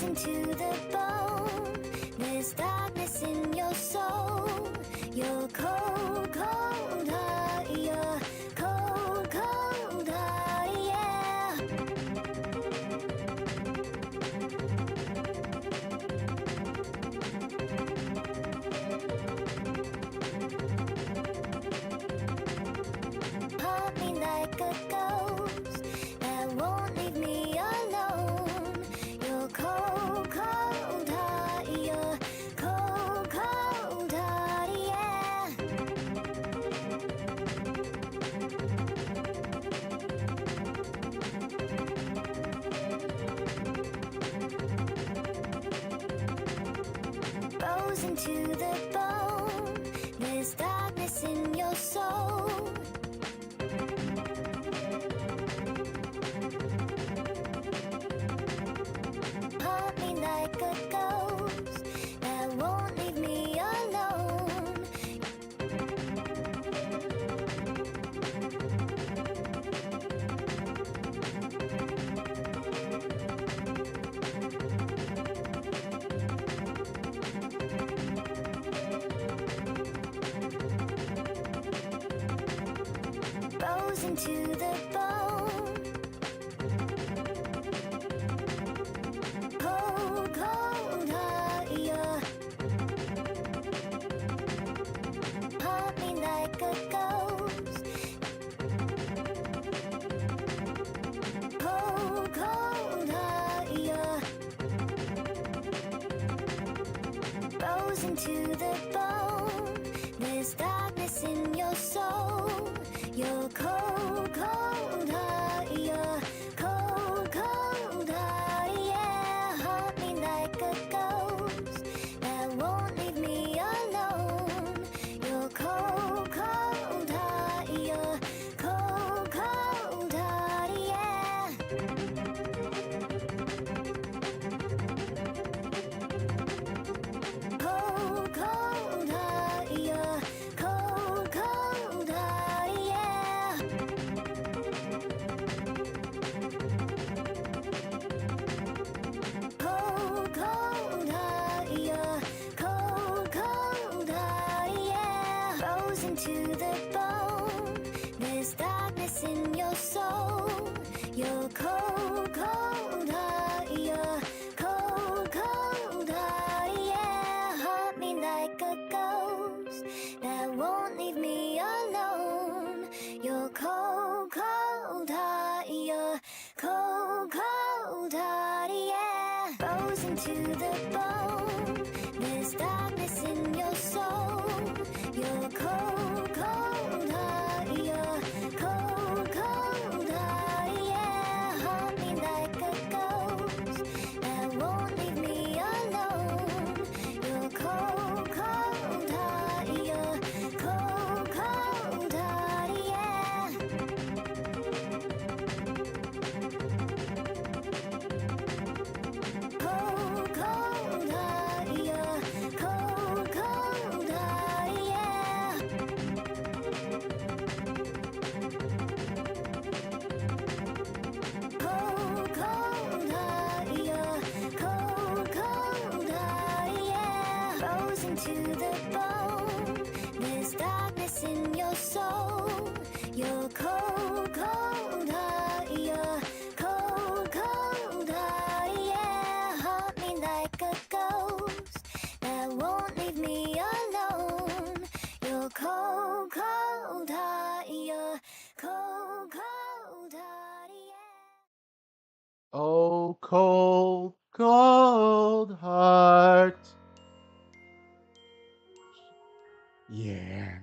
Frozen to the bone. There's darkness in your soul. You're cold, cold heart. You're cold, cold heart, yeah. Haunt me like a ghost that won't leave me alone. You're cold, cold heart. You're cold, cold heart, yeah. Frozen to the bone. There's darkness in your soul. Haunt me like a ghost that won't leave me alone. Frozen to the bone. Cold, cold heart, yeah. Haunt me like a ghost. Cold, cold heart, yeah. Frozen to the bone. There's darkness in your soul. You're cold, cold heart. You're cold, cold heart, yeah. Haunt me like a ghost that won't leave me alone. You're cold, cold heart. You're cold, cold heart, yeah. Cold, cold heart. You're cold, cold heart, yeah. Cold, cold heart, yeah. Cold, cold heart, yeah. Frozen to the bone. There's darkness in your soul. You're cold, cold heart, yeah. Cold, cold heart, yeah. Haunt me like a ghost that won't leave me alone. You're cold, cold heart, yeah. Cold, cold heart, yeah. Frozen to the bone. There's darkness in your soul. You're cold, cold heart, yeah. Cold, cold heart, yeah. Haunt me like a ghost that won't leave me alone. You're cold, cold heart, yeah. Cold, cold heart, yeah. Cold, cold heart, yeah. Cold, cold heart, yeah. Cold, cold heart, yeah. Cold, cold heart, yeah. Frozen to the bone. There's darkness in your soul. You're cold, cold heart, yeah. Cold, cold heart, yeah. Haunt me like a ghost that won't leave me alone. You're cold, cold heart, yeah. Cold, cold heart, yeah. Oh, cold, cold heart. Yeah.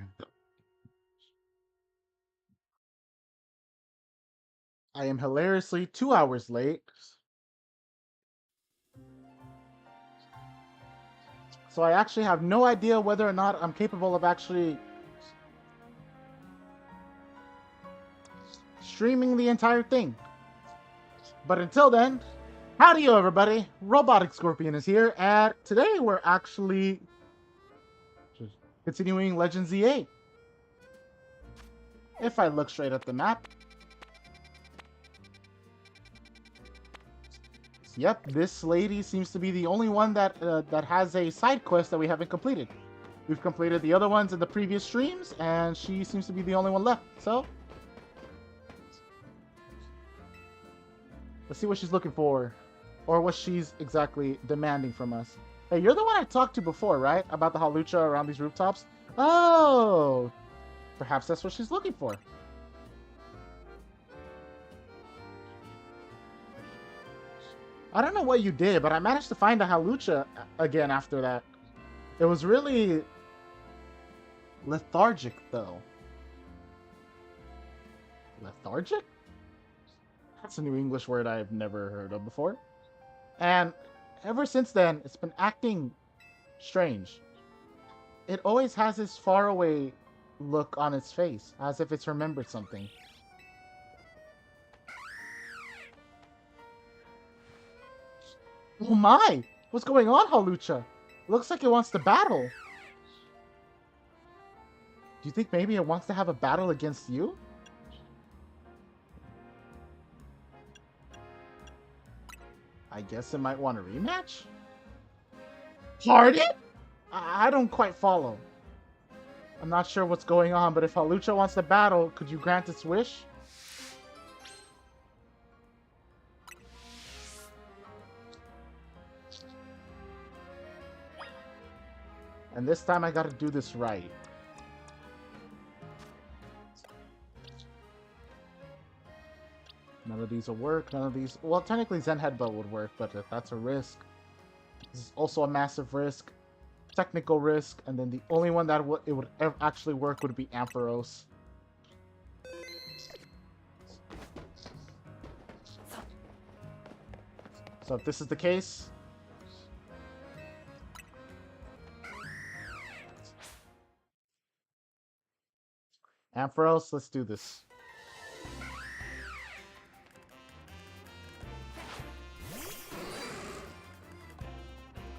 I am hilariously 2 hours late. So I actually have no idea whether or not I'm capable of actually streaming the entire thing. But until then, howdy everybody, Robotic Scorpion is here, and today we're actually just continuing Legend Z8. If I look straight at the map, Yep, this lady seems to be the only one that that has a side quest that we haven't completed. We've completed the other ones in the previous streams, and she seems to be the only one left. So, let's see what she's looking for, or what she's exactly demanding from us. Hey, you're the one I talked to before, right? About the halucha around these rooftops? Oh, perhaps that's what she's looking for. I don't know what you did, but I managed to find the halucha again after that. It was really lethargic, though. Lethargic? That's a new English word I've never heard of before. And ever since then, it's been acting strange. It always has this faraway look on its face, as if it's remembered something. Oh my! What's going on, Halucha? Looks like it wants to battle. Do you think maybe it wants to have a battle against you? I guess it might want a rematch? Howdy? I don't quite follow. I'm not sure what's going on, but if Halucha wants to battle, could you grant its wish? And this time I gotta do this right. None of these will work, none of these... Well, technically Zen Headbutt would work, but that's a risk. This is also a massive risk. Technical risk, and then the only one that it would actually work would be Ampharos. So if this is the case... Ampharos, let's do this.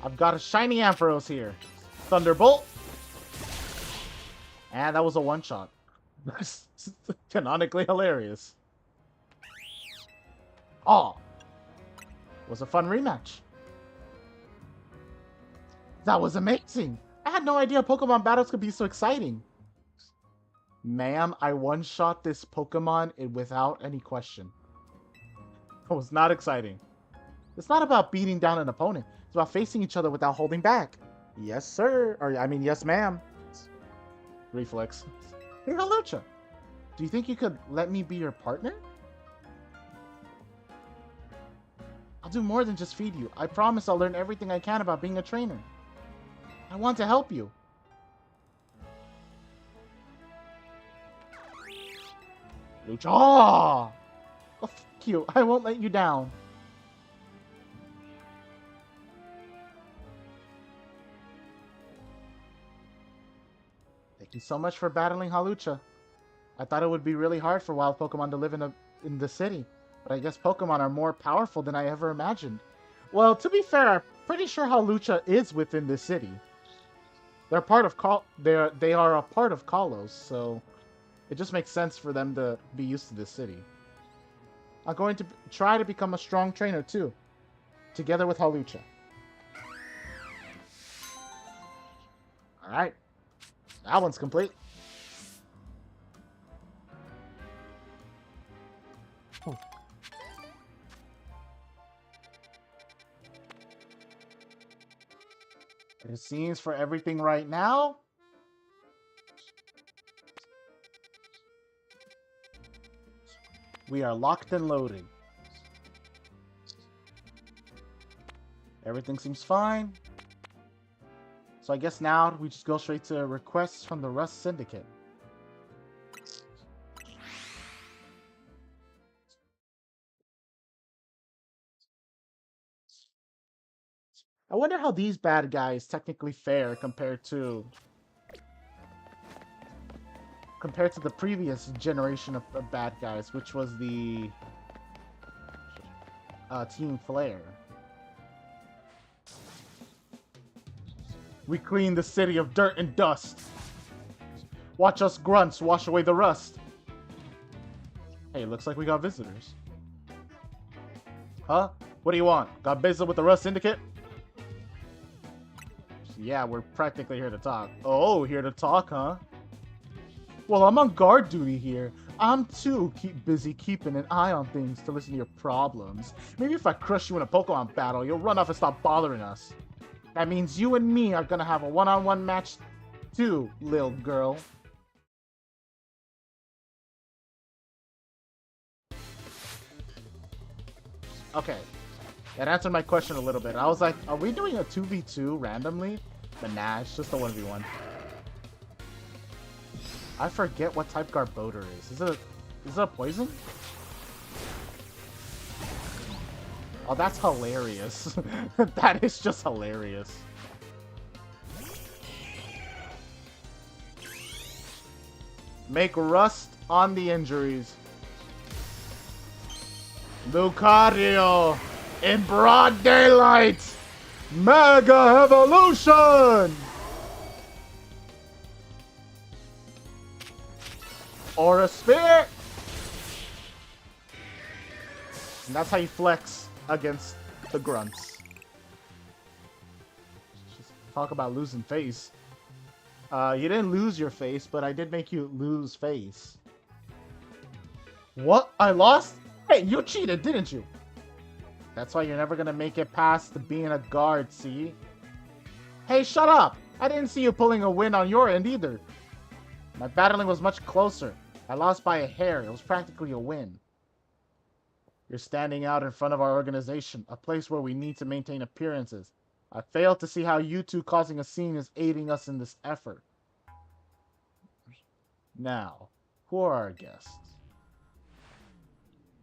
I've got a shiny Ampharos here. Thunderbolt. And that was a one-shot. That's canonically hilarious. Oh. It was a fun rematch. That was amazing. I had no idea Pokemon battles could be so exciting. Ma'am, I one-shot this Pokemon without any question. It was not exciting. It's not about beating down an opponent. It's about facing each other without holding back. Yes, sir. Or, I mean, yes, ma'am. Reflex. Hey, Halucha. Do you think you could let me be your partner? I'll do more than just feed you. I promise I'll learn everything I can about being a trainer. I want to help you. Lucha. Oh, fuck you. I won't let you down. Thank you so much for battling Halucha. I thought it would be really hard for wild Pokemon to live in the city, but I guess Pokemon are more powerful than I ever imagined. Well, to be fair, I'm pretty sure Halucha is within the city. They're part of they are a part of Kalos, so it just makes sense for them to be used to this city. I'm going to try to become a strong trainer too, together with Halucha. Alright. That one's complete. Oh. It seems for everything right now, we are locked and loaded. Everything seems fine. So I guess now we just go straight to requests from the Rust Syndicate. I wonder how these bad guys technically fare compared to the previous generation of bad guys, which was the Team Flare. We clean the city of dirt and dust. Watch us grunts wash away the rust. Hey, looks like we got visitors. Huh? What do you want? Got business with the Rust Syndicate? Yeah, we're practically here to talk. Oh, here to talk, huh? Well, I'm on guard duty here. I'm too busy keeping an eye on things to listen to your problems. Maybe if I crush you in a Pokemon battle, you'll run off and stop bothering us. That means you and me are gonna have a one-on-one match too, little girl. Okay, that answered my question a little bit. I was like, are we doing a 2v2 randomly? But nah, it's just a 1v1. I forget what type Garbodor is. Is it a poison? Oh, that's hilarious. That is just hilarious. Make rust on the injuries. Lucario in broad daylight. Mega Evolution! Aura Sphere! And that's how you flex against the grunts. Just talk about losing face. You didn't lose your face, but I did make you lose face. What? I lost? Hey, you cheated, didn't you? That's why you're never gonna make it past being a guard, see? Hey, shut up! I didn't see you pulling a win on your end either. My battling was much closer. I lost by a hair. It was practically a win. You're standing out in front of our organization, a place where we need to maintain appearances. I fail to see how you two causing a scene is aiding us in this effort. Now, who are our guests?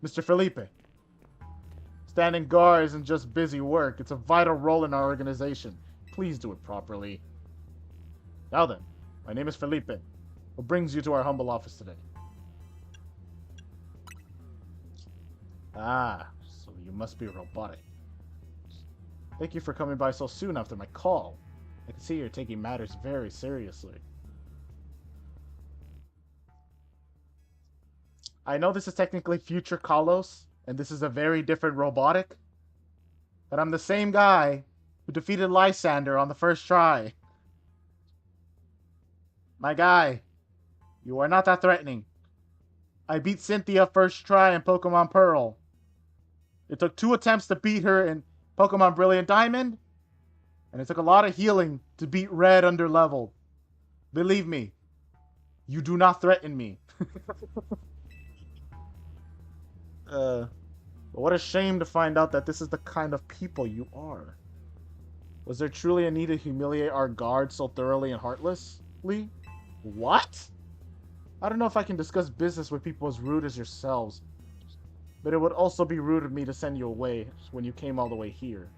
Mr. Felipe. Standing guard isn't just busy work. It's a vital role in our organization. Please do it properly. Now then, my name is Felipe. What brings you to our humble office today? Ah, so you must be robotic. Thank you for coming by so soon after my call. I can see you're taking matters very seriously. I know this is technically future Kalos, and this is a very different robotic, but I'm the same guy who defeated Lysander on the first try. My guy, you are not that threatening. I beat Cynthia first try in Pokemon Pearl. It took 2 attempts to beat her in Pokemon Brilliant Diamond, and it took a lot of healing to beat Red underleveled. Believe me, you do not threaten me. But what a shame to find out that this is the kind of people you are. Was there truly a need to humiliate our guard so thoroughly and heartlessly? What? I don't know if I can discuss business with people as rude as yourselves, but it would also be rude of me to send you away when you came all the way here.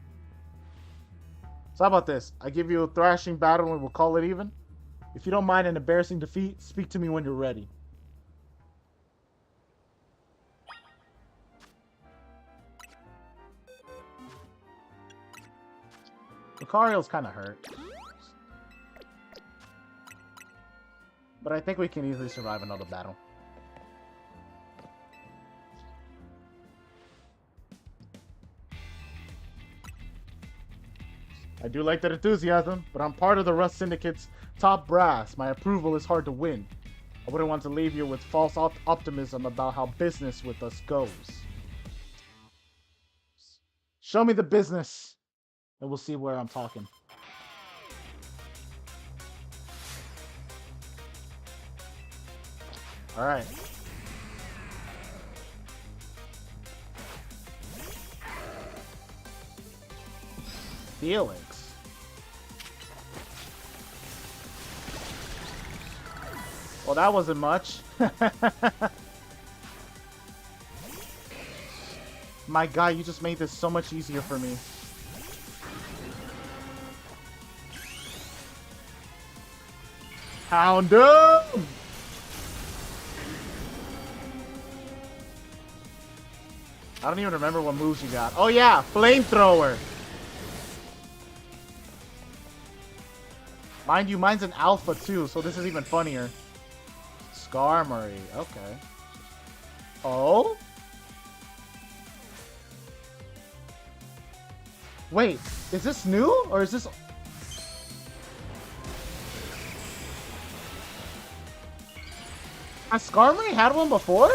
So how about this? I give you a thrashing battle and we'll call it even? If you don't mind an embarrassing defeat, speak to me when you're ready. Lucario's kind of hurt. But I think we can easily survive another battle. I do like that enthusiasm, but I'm part of the Rust Syndicate's top brass. My approval is hard to win. I wouldn't want to leave you with false optimism about how business with us goes. Show me the business, and we'll see where I'm talking. Alright. Felix. Well, that wasn't much. My God, you just made this so much easier for me. Houndoom! I don't even remember what moves you got. Oh yeah, flamethrower. Mind you, mine's an alpha too, so this is even funnier. Skarmory, okay. Oh? Wait, is this new? Or is this... Has Skarmory had one before?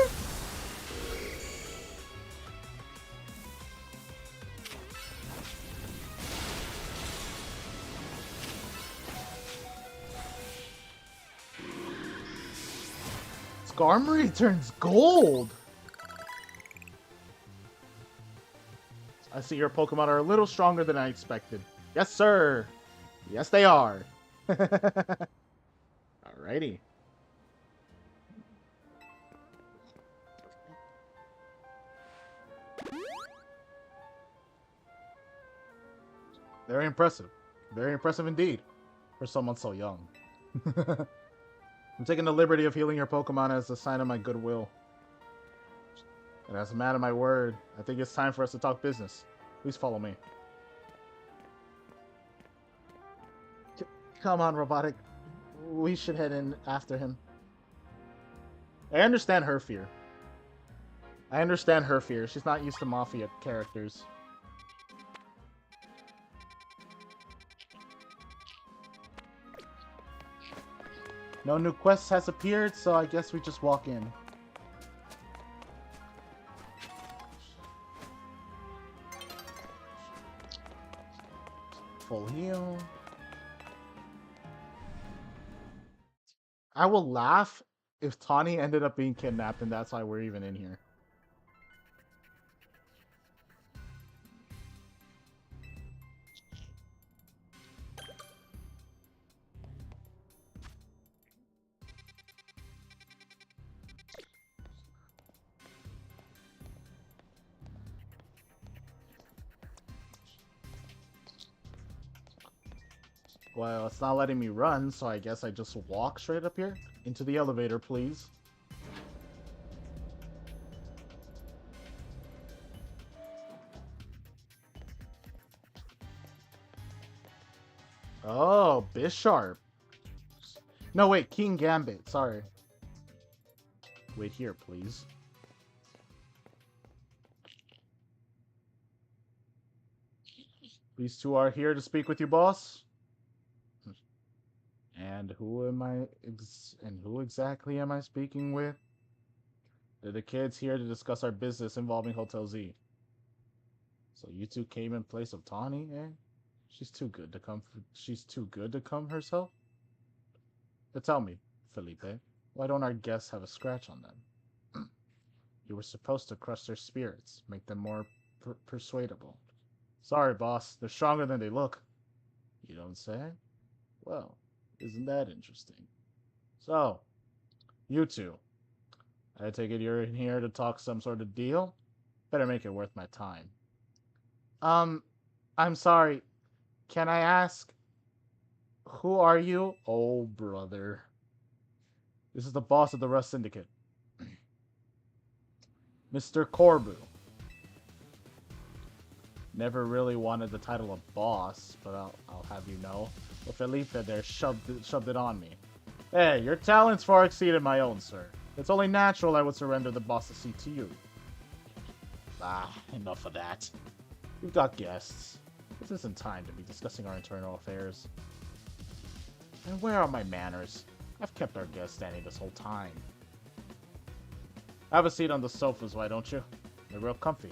Skarmory turns gold! I see your Pokemon are a little stronger than I expected. Yes, sir! Yes, they are! Alrighty. Very impressive. Very impressive indeed. For someone so young. I'm taking the liberty of healing your Pokemon as a sign of my goodwill. And as a man of my word, I think it's time for us to talk business. Please follow me. Come on, Robotic. We should head in after him. I understand her fear. I understand her fear. She's not used to Mafia characters. No new quest has appeared, so I guess we just walk in. Full heal. I will laugh if Tawny ended up being kidnapped and that's why we're even in here. Well, it's not letting me run, so I guess I just walk straight up here. Into the elevator, please. Oh, Bisharp. No, wait, King Gambit. Sorry. Wait here, please. These two are here to speak with you, boss. And who am I? Who exactly am I speaking with? They're the kids here to discuss our business involving Hotel Z. So you two came in place of Tawny, eh? She's too good to come. She's too good to come herself. But tell me, Felipe, why don't our guests have a scratch on them? You were supposed to crush their spirits, make them more persuadable. Sorry, boss. They're stronger than they look. You don't say? Well, isn't that interesting? So, you two. I take it you're in here to talk some sort of deal? Better make it worth my time. I'm sorry. Can I ask, who are you? Oh, brother. This is the boss of the Rust Syndicate. Mr. Corbu. Never really wanted the title of boss, but I'll have you know. Well, Felipe there shoved it on me. Hey, your talents far exceeded my own, sir. It's only natural I would surrender the boss's seat to you. Ah, enough of that. We've got guests. This isn't time to be discussing our internal affairs. And where are my manners? I've kept our guests standing this whole time. Have a seat on the sofas, why don't you? They're real comfy.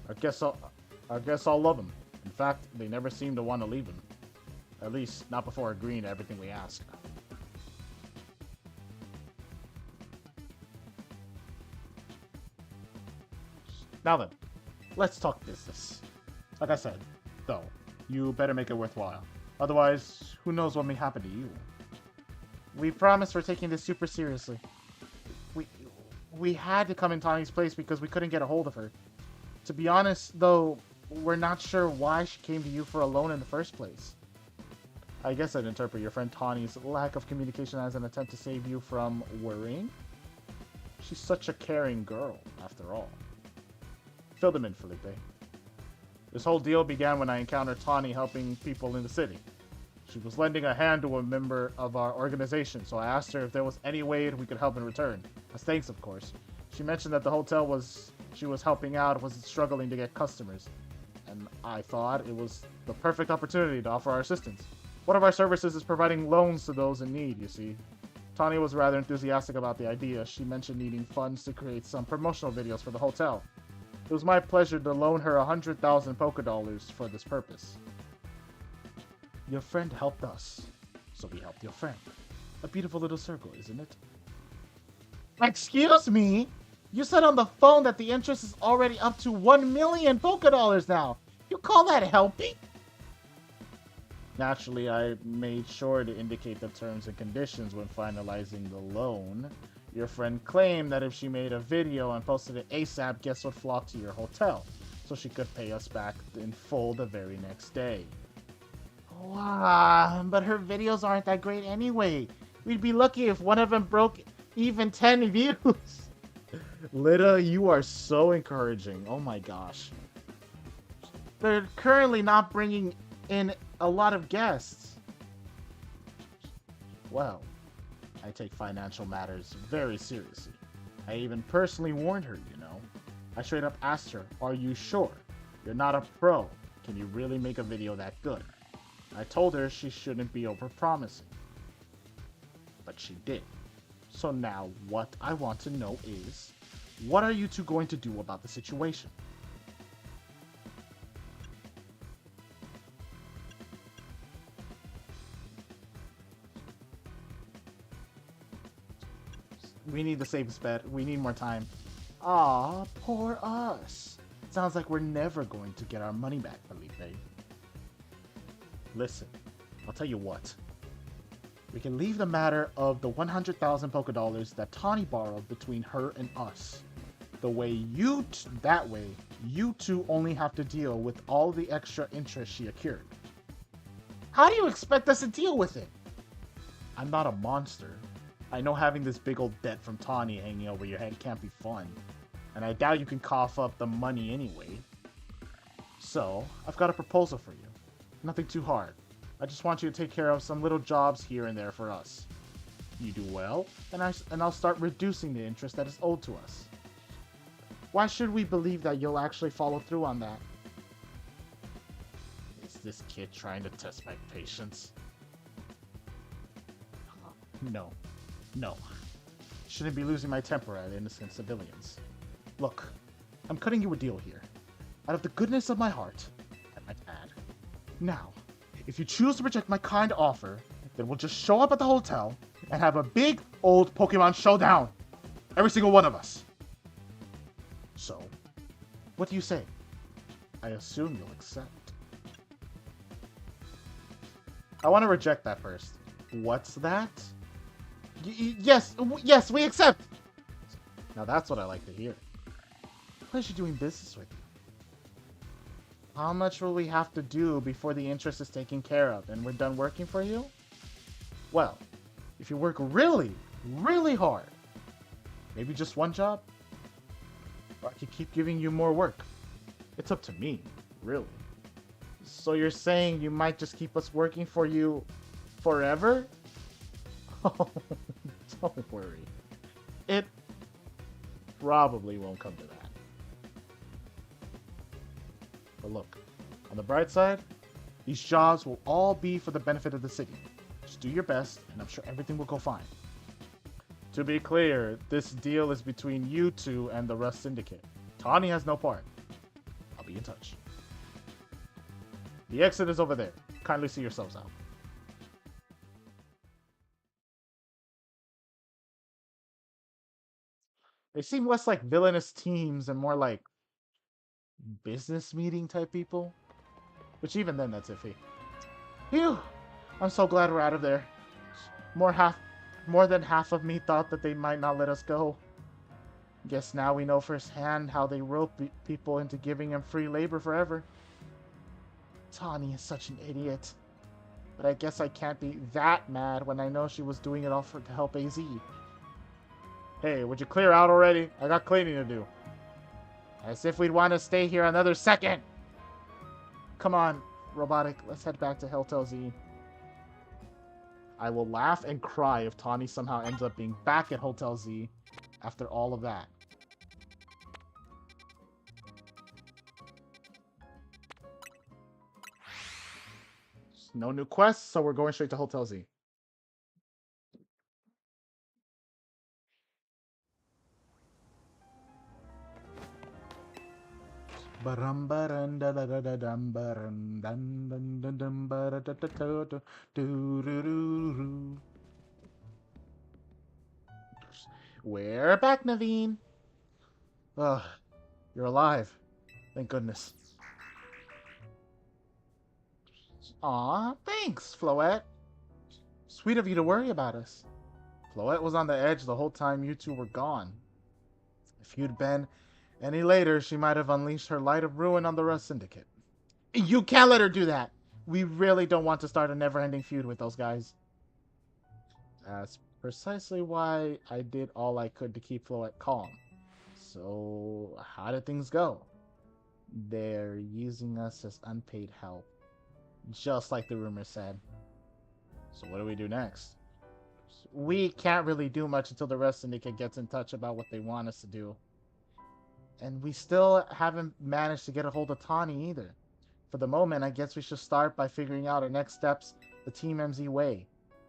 Our guests all love them. In fact, they never seem to want to leave them. At least, not before agreeing to everything we ask. Now then, let's talk business. Like I said, though, you better make it worthwhile. Otherwise, who knows what may happen to you. We promise we're taking this super seriously. We had to come in Tawny's place because we couldn't get a hold of her. To be honest, though, we're not sure why she came to you for a loan in the first place. I guess I'd interpret your friend Tawny's lack of communication as an attempt to save you from worrying. She's such a caring girl, after all. Fill them in, Felipe. This whole deal began when I encountered Tawny helping people in the city. She was lending a hand to a member of our organization, so I asked her if there was any way we could help in return. As thanks, of course. She mentioned that the hotel she was helping out was struggling to get customers, and and I thought it was the perfect opportunity to offer our assistance. One of our services is providing loans to those in need, you see. Tawny was rather enthusiastic about the idea. She mentioned needing funds to create some promotional videos for the hotel. It was my pleasure to loan her 100,000 Poké Dollars for this purpose. Your friend helped us, so we helped your friend. A beautiful little circle, isn't it? Excuse me? You said on the phone that the interest is already up to 1 million Poké Dollars now. You call that helping? Naturally, I made sure to indicate the terms and conditions when finalizing the loan. Your friend claimed that if she made a video and posted it ASAP, guests would flock to your hotel, so she could pay us back in full the very next day. Wow, but her videos aren't that great anyway. We'd be lucky if one of them broke even 10 views. Lita, you are so encouraging. Oh my gosh. They're currently not bringing in a lot of guests. Well, I take financial matters very seriously. I even personally warned her, you know. I straight up asked her, are you sure? You're not a pro. Can you really make a video that good? I told her she shouldn't be over-promising. But she did. So now what I want to know is, what are you two going to do about the situation? We need the safest bet. We need more time. Aw, poor us. Sounds like we're never going to get our money back, Felipe. Listen, I'll tell you what. We can leave the matter of the 100,000 Poké Dollars that Tawny borrowed between her and us. That way, you two only have to deal with all the extra interest she accrued. How do you expect us to deal with it? I'm not a monster. I know having this big old debt from Tawny hanging over your head can't be fun. And I doubt you can cough up the money anyway. So, I've got a proposal for you. Nothing too hard. I just want you to take care of some little jobs here and there for us. You do well, and I'll start reducing the interest that is owed to us. Why should we believe that you'll actually follow through on that? Is this kid trying to test my patience? No. Shouldn't be losing my temper at innocent civilians. Look, I'm cutting you a deal here. Out of the goodness of my heart, I might add. Now, if you choose to reject my kind offer, then we'll just show up at the hotel and have a big old Pokemon showdown. Every single one of us. So, what do you say? I assume you'll accept. I want to reject that first. What's that? Yes, we accept! Now that's what I like to hear. Pleasure doing business with you. How much will we have to do before the interest is taken care of and we're done working for you? Well, if you work really, really hard, maybe just one job, or I could keep giving you more work. It's up to me, really. So you're saying you might just keep us working for you forever? Oh, don't worry. It probably won't come to that. But look, on the bright side, these jobs will all be for the benefit of the city. Just do your best, and I'm sure everything will go fine. To be clear, this deal is between you two and the Rust Syndicate. Tawny has no part. I'll be in touch. The exit is over there. Kindly see yourselves out. They seem less like villainous teams and more like business meeting type people. Which even then, that's iffy. Phew! I'm so glad we're out of there. More than half of me thought that they might not let us go. Guess now we know firsthand how they rope people into giving them free labor forever. Tawny is such an idiot. But I guess I can't be that mad when I know she was doing it all to help AZ. Hey, would you clear out already? I got cleaning to do. As if we'd want to stay here another second! Come on, Robotic, let's head back to Hotel Z. I will laugh and cry if Tawny somehow ends up being back at Hotel Z after all of that. No new quests, so we're going straight to Hotel Z. We're back, Naveen. Ugh, you're alive. Thank goodness. Aw, thanks, Floette. Sweet of you to worry about us. Floette was on the edge the whole time you two were gone. If you'd been any later, she might have unleashed her light of ruin on the Rust Syndicate. You can't let her do that! We really don't want to start a never-ending feud with those guys. That's precisely why I did all I could to keep Floette calm. So, how did things go? They're using us as unpaid help. Just like the rumor said. So what do we do next? We can't really do much until the Rust Syndicate gets in touch about what they want us to do. And we still haven't managed to get a hold of Tawny either. For the moment, I guess we should start by figuring out our next steps the Team MZ way.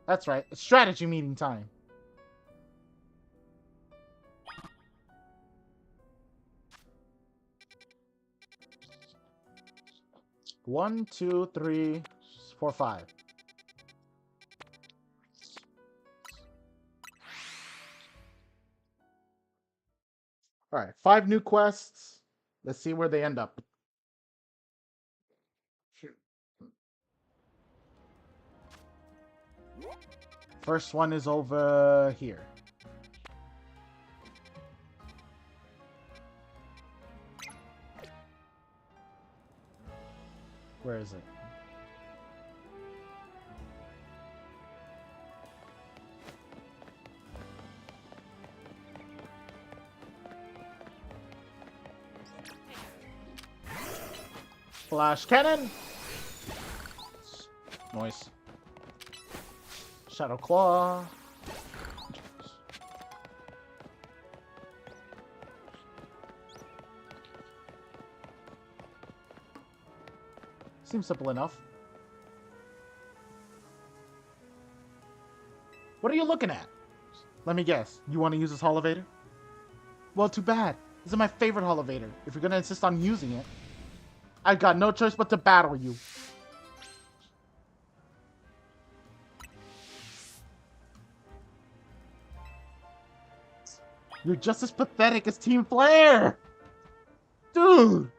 That's right, it's strategy meeting time. One, two, three, 4, 5. Alright, 5 new quests. Let's see where they end up. First one is over here. Where is it? Flash cannon! Noise. Shadow Claw. Seems simple enough. What are you looking at? Let me guess. You want to use this Holovator? Well, too bad. This is my favorite Holovator. If you're going to insist on using it, I've got no choice but to battle you. You're just as pathetic as Team Flare! Dude!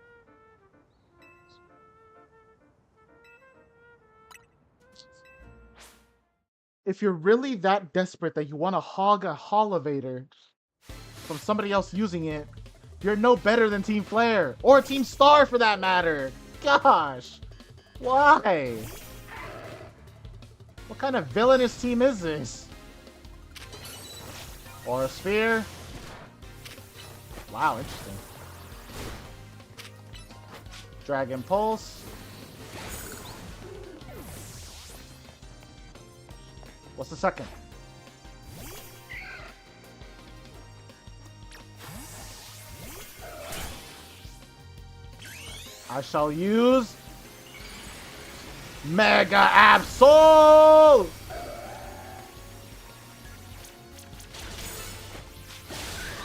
If you're really that desperate that you want to hog a Holovator from somebody else using it, you're no better than Team Flare! Or Team Star for that matter! Gosh! Why? What kind of villainous team is this? Aura Sphere? Wow, interesting. Dragon Pulse. What's the second? I shall use Mega Absol!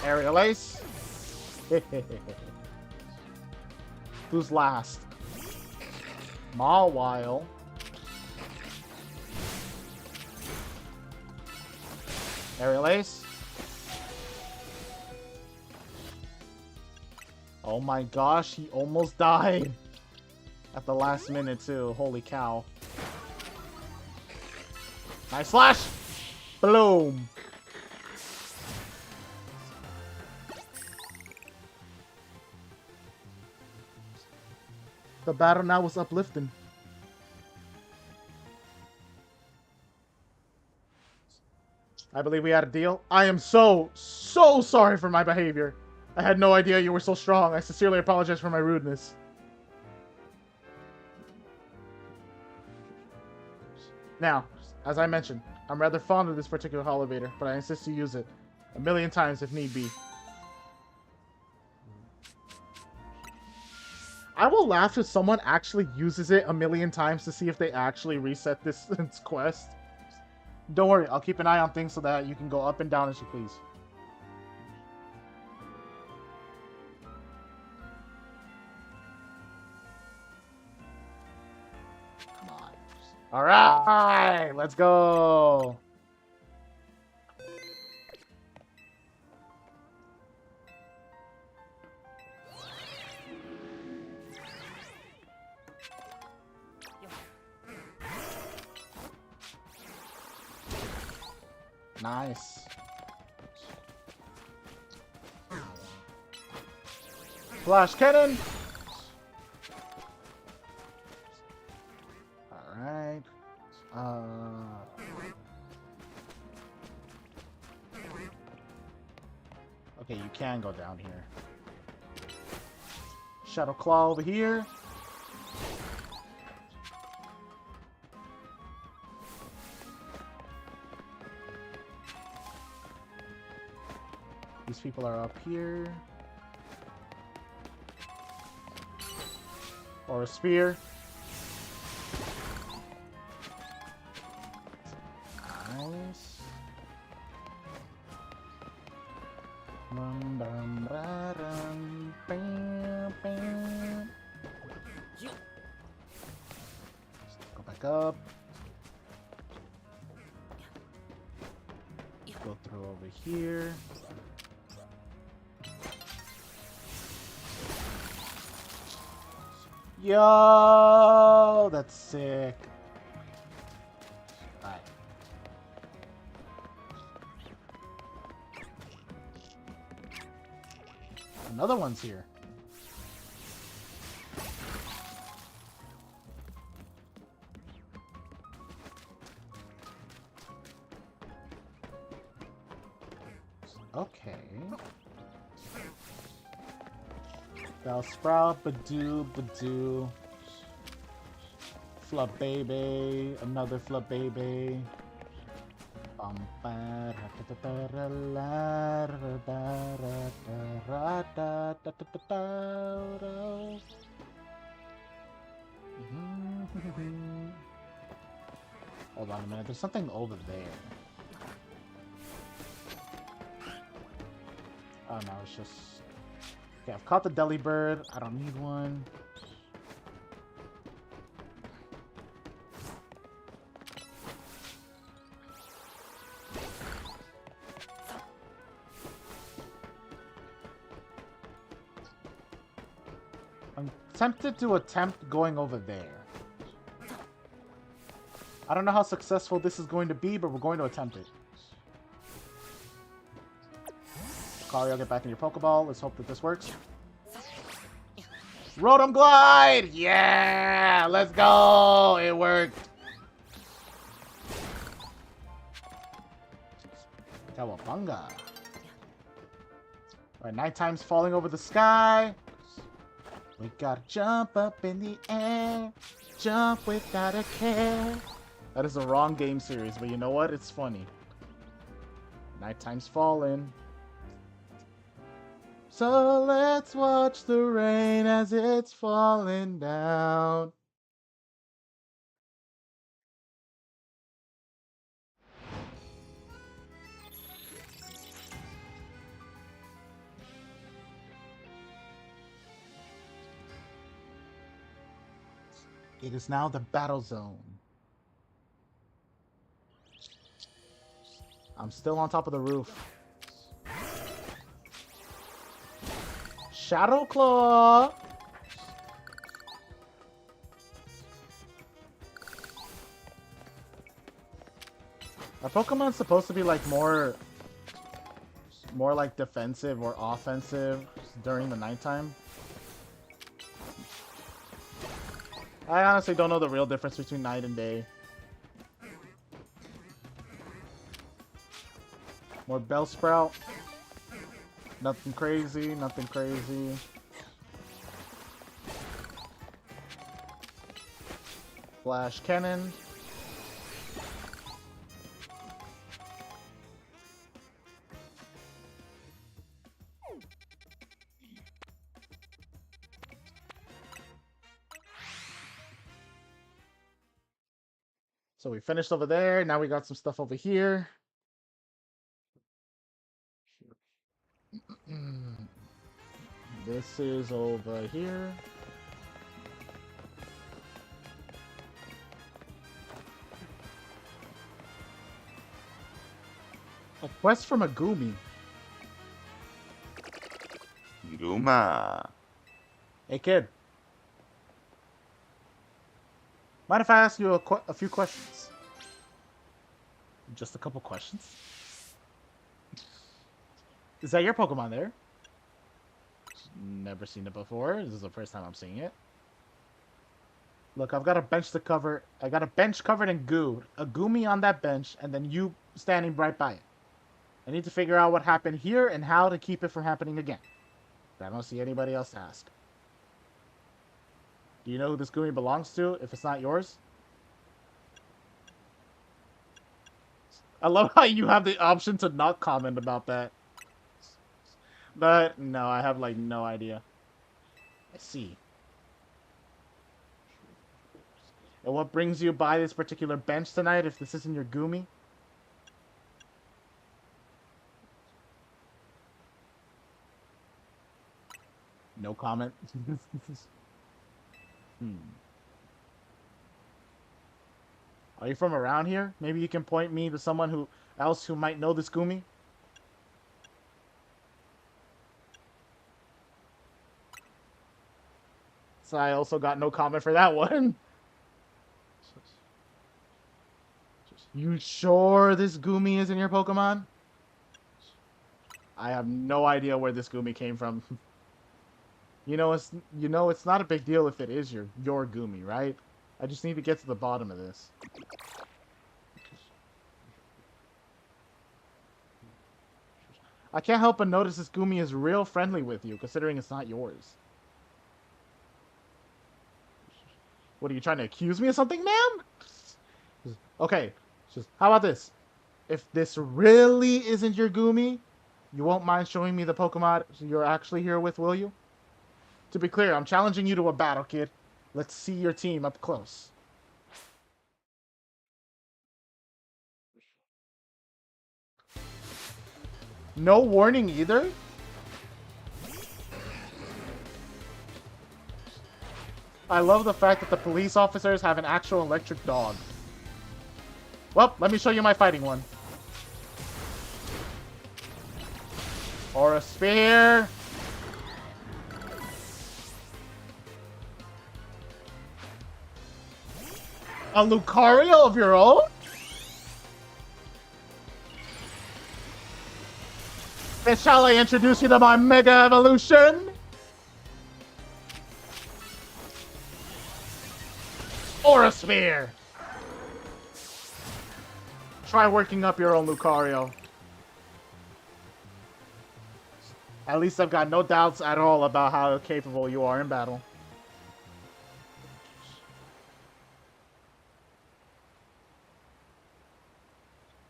Aerial Ace. Who's last? Mawile. Aerial Ace. Oh my gosh, he almost died. At the last minute too, holy cow. Nice slash! Boom! The battle now was uplifting. I believe we had a deal. I am so sorry for my behavior. I had no idea you were so strong. I sincerely apologize for my rudeness. Now, as I mentioned, I'm rather fond of this particular Holovator, but I insist you use it 1,000,000 times if need be. I will laugh if someone actually uses it a million times to see if they actually reset this quest. Don't worry, I'll keep an eye on things so that you can go up and down as you please. Come on. Alright, let's go. Nice. Flash cannon. All right. Okay, you can go down here. Shadow Claw over here. These people are up here. Or a spear. Nice. Go back up. Go through over here. Yo, that's sick. Alright. Another one's here. Okay. Bell Sprout, Badoo, Badoo. Flub Baby, another Flub Baby. Hold on a minute, there's something over there. Oh no, it's just... Okay, I've caught the Deli Bird. I don't need one. I'm tempted to attempt going over there. I don't know how successful this is going to be, but we're going to attempt it. Lucario, get back in your Pokeball. Let's hope that this works. Rotom Glide! Yeah! Let's go! It worked! Cowabunga. Alright, nighttime's falling over the sky. We gotta jump up in the air. Jump without a care. That is the wrong game series, but you know what? It's funny. Nighttime's falling. So let's watch the rain as it's falling down. It is now the battle zone. I'm still on top of the roof. Shadow Claw! Are Pokemon supposed to be like more like defensive or offensive during the nighttime? I honestly don't know the real difference between night and day. More Bellsprout. Nothing crazy, nothing crazy. Flash Cannon. So we finished over there. Now we got some stuff over here. This is over here. A quest from a Goomy. Guma. Hey, kid. Mind if I ask you a few questions? Just a couple questions. Is that your Pokemon there? Never seen it before. This is the first time I'm seeing it. Look, I've got a bench to cover. I got a bench covered in goo. A Goomy on that bench, and then you standing right by it. I need to figure out what happened here and how to keep it from happening again. I don't see anybody else to ask. Do you know who this Goomy belongs to, if it's not yours? I love how you have the option to not comment about that. But, no, I have, like, no idea. I see. And what brings you by this particular bench tonight, if this isn't your Goomy? No comment. Are you from around here? Maybe you can point me to someone else who might know this Goomy? So I also got no comment for that one. You sure this Goomy is in your Pokemon? I have no idea where this Goomy came from. It's not a big deal if it is your Goomy, right? I just need to get to the bottom of this. I can't help but notice this Goomy is real friendly with you, considering it's not yours. What, are you trying to accuse me of something, ma'am? Okay, how about this? If this really isn't your Goomy, you won't mind showing me the Pokemon you're actually here with, will you? To be clear, I'm challenging you to a battle, kid. Let's see your team up close. No warning either? I love the fact that the police officers have an actual electric dog. Well, let me show you my fighting one. Or a spear. A Lucario of your own? Then shall I introduce you to my Mega Evolution? Or a spear. Try working up your own Lucario. At least I've got no doubts at all about how capable you are in battle.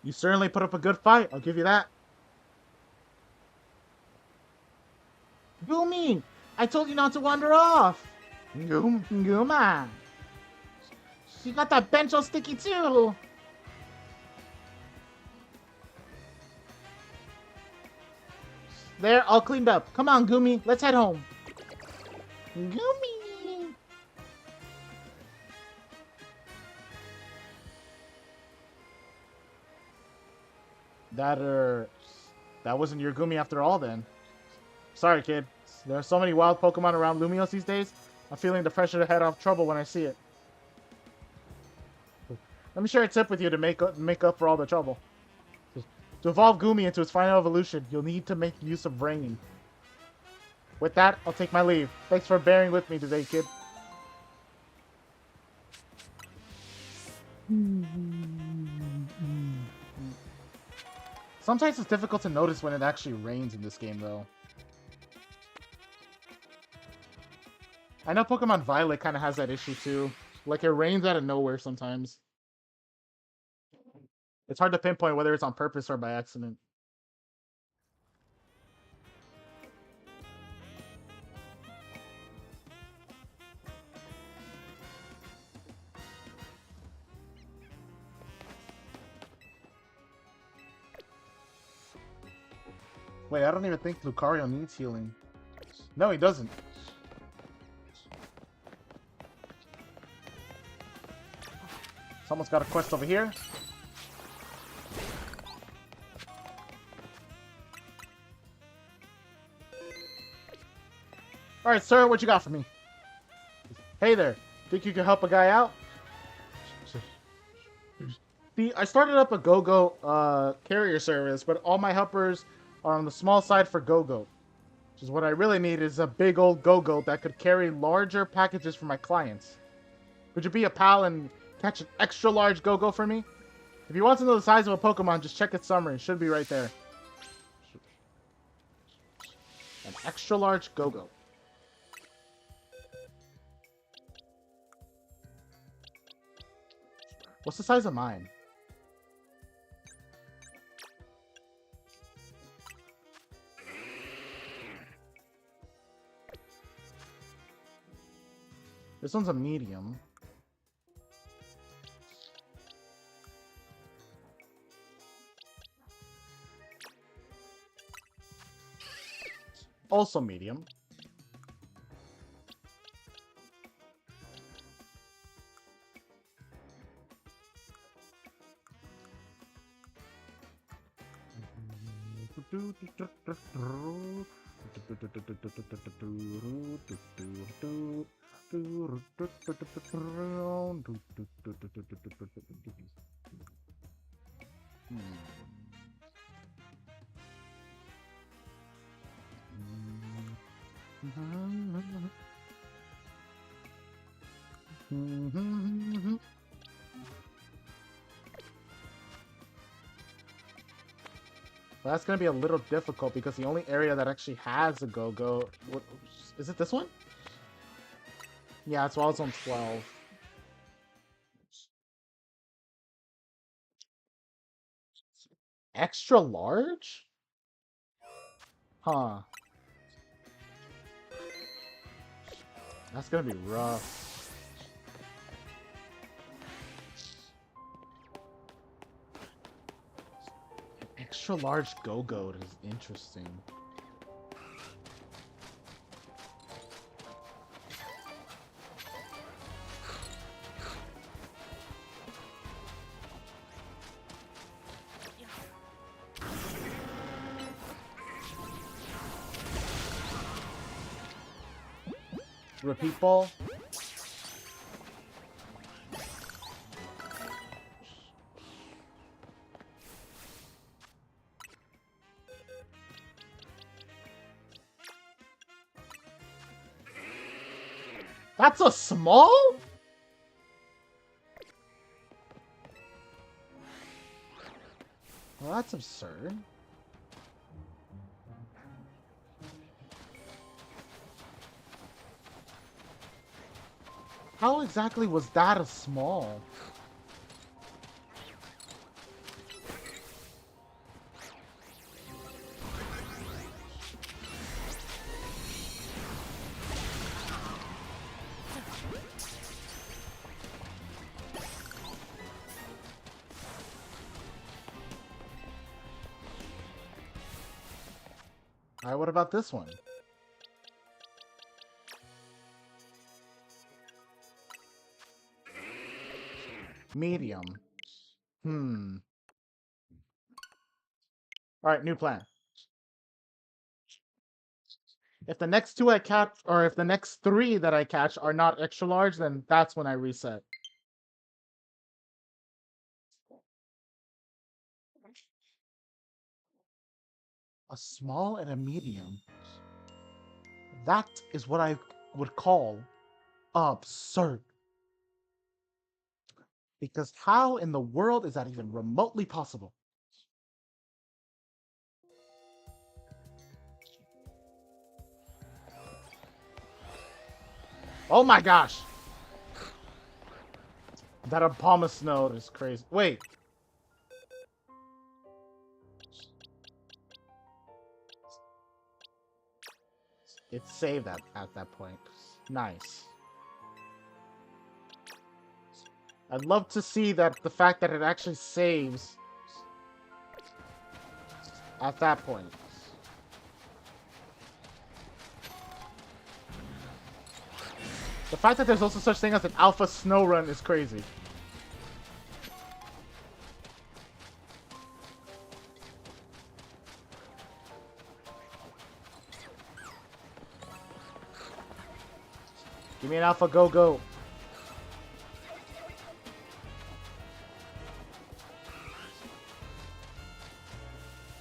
You certainly put up a good fight, I'll give you that. Goomy! I told you not to wander off! Gooma! You got that bench all sticky too! There, all cleaned up. Come on, Goomy, let's head home. Goomy! That wasn't your Goomy after all, then. Sorry, kid. There are so many wild Pokemon around Lumios these days. I'm feeling the pressure to head off trouble when I see it. Let me share a tip with you to make up for all the trouble. To evolve Goomy into its final evolution, you'll need to make use of Rain. With that, I'll take my leave. Thanks for bearing with me today, kid. Sometimes it's difficult to notice when it actually rains in this game, though. I know Pokemon Violet kind of has that issue, too. Like, it rains out of nowhere sometimes. It's hard to pinpoint whether it's on purpose or by accident. Wait, I don't even think Lucario needs healing. No, he doesn't. Someone's got a quest over here. Alright, sir, what you got for me? Hey there, think you can help a guy out? See, I started up a Go-Go carrier service, but all my helpers are on the small side for Go-Go. Which is what I really need is a big old Go-Go that could carry larger packages for my clients. Could you be a pal and catch an extra large Go-Go for me? If you want to know the size of a Pokemon, just check its summary. It should be right there. An extra large Go-Go. What's the size of mine? This one's a medium. Also medium. Well, that's going to be a little difficult because the only area that actually has a Go-Go... Is it this one? Yeah, it's Wild Zone 12. Extra large? Huh. That's going to be rough. Extra large Go-Go is interesting. Repeat ball. That's a small? Well, that's absurd. How exactly was that a small? Alright, what about this one? Medium. Alright, new plan. If the next two I catch, or if the next three that I catch are not extra large, then that's when I reset. A small and a medium. That is what I would call absurd. Because how in the world is that even remotely possible? Oh my gosh! That Abomasnow is crazy. Wait. It saved at that point. Nice. I'd love to see that the fact that it actually saves at that point. The fact that there's also such thing as an alpha snow run is crazy. Give me an alpha go-go.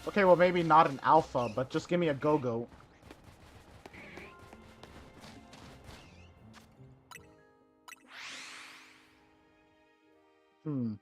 Okay, well maybe not an alpha, but just give me a go-go. Hmm.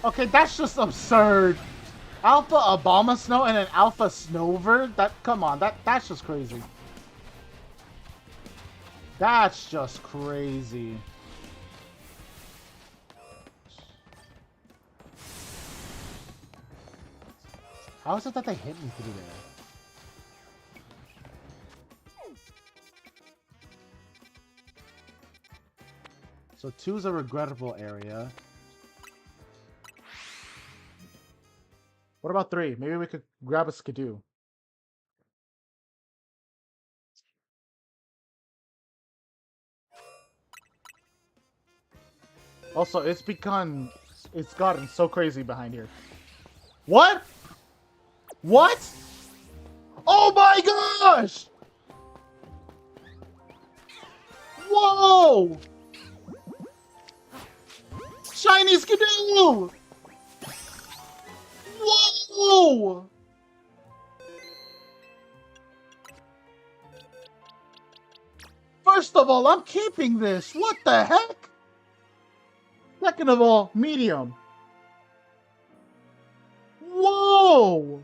Okay, that's just absurd. Alpha Obama Snow and an Alpha Snover? Come on, that's just crazy. That's just crazy. How is it that they hit me through there? So 2 is a regrettable area. What about 3? Maybe we could grab a skidoo. Also, it's gotten so crazy behind here. What? What? Oh my gosh! Whoa! Shiny skidoo! Whoa! First of all, I'm keeping this. What the heck? Second of all, medium. Whoa!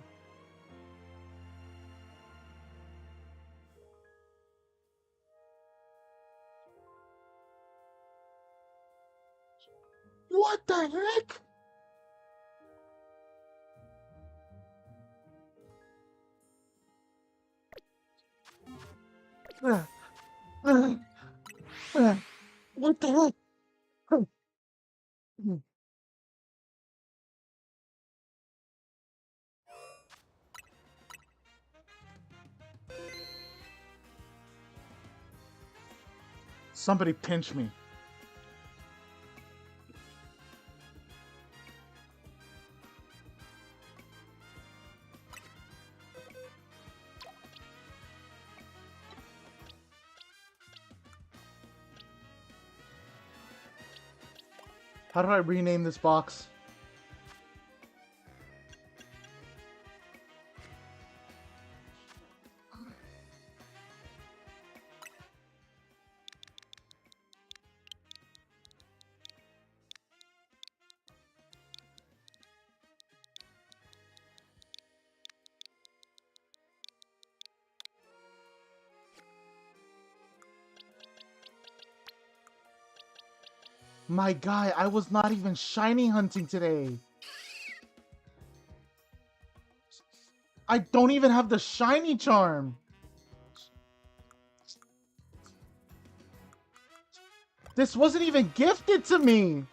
What the heck? What the heck? Somebody pinch me. How do I rename this box? My guy, I was not even shiny hunting today. I don't even have the shiny charm. This wasn't even gifted to me.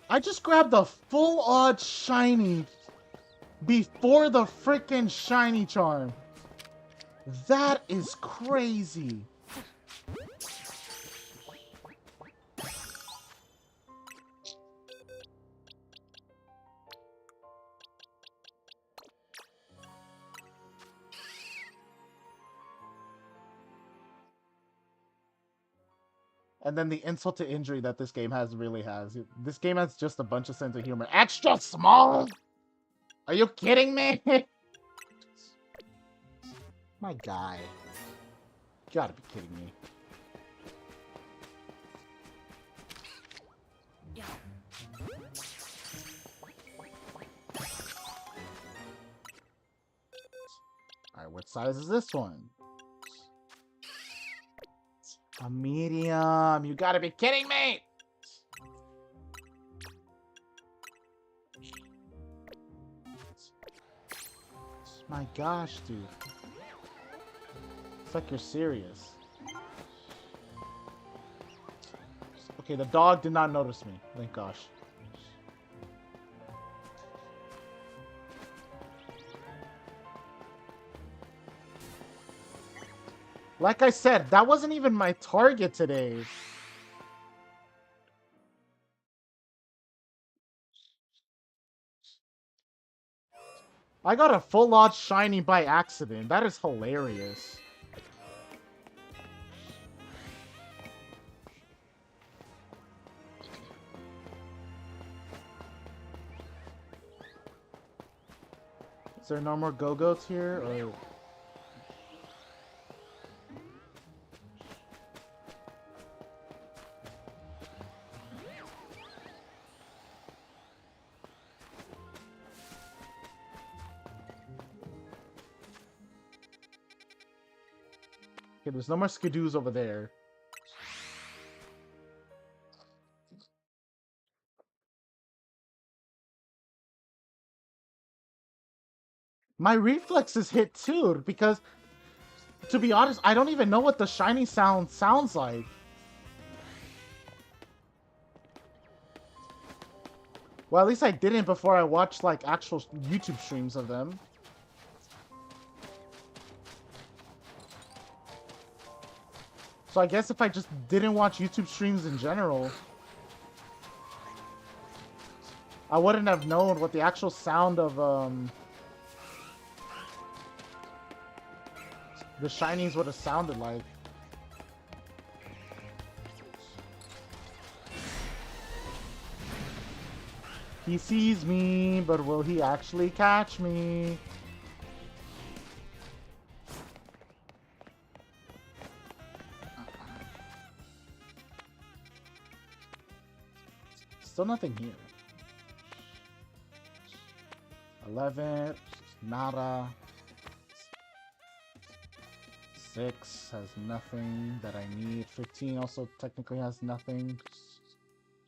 I just grabbed the full odd shiny before the freaking shiny charm. That is crazy. And then the insult to injury that this game really has. This game has just a bunch of sense of humor. Extra small? Are you kidding me? My guy. You gotta be kidding me. Alright, what size is this one? A medium. You gotta be kidding me! My gosh, dude. It's like you're serious. Okay, the dog did not notice me. Thank gosh. Like I said, that wasn't even my target today. I got a full lot shiny by accident. That is hilarious. Is there no more go-goats here? Or... Okay, there's no more skidoos over there. My reflexes hit too, because, to be honest, I don't even know what the shiny sound sounds like. Well, at least I didn't before I watched, like, actual YouTube streams of them. So I guess if I just didn't watch YouTube streams in general, I wouldn't have known what the actual sound of, the shinies would have sounded like. He sees me, but will he actually catch me? Still nothing here. 11, nada. 6 has nothing that I need. 15 also technically has nothing.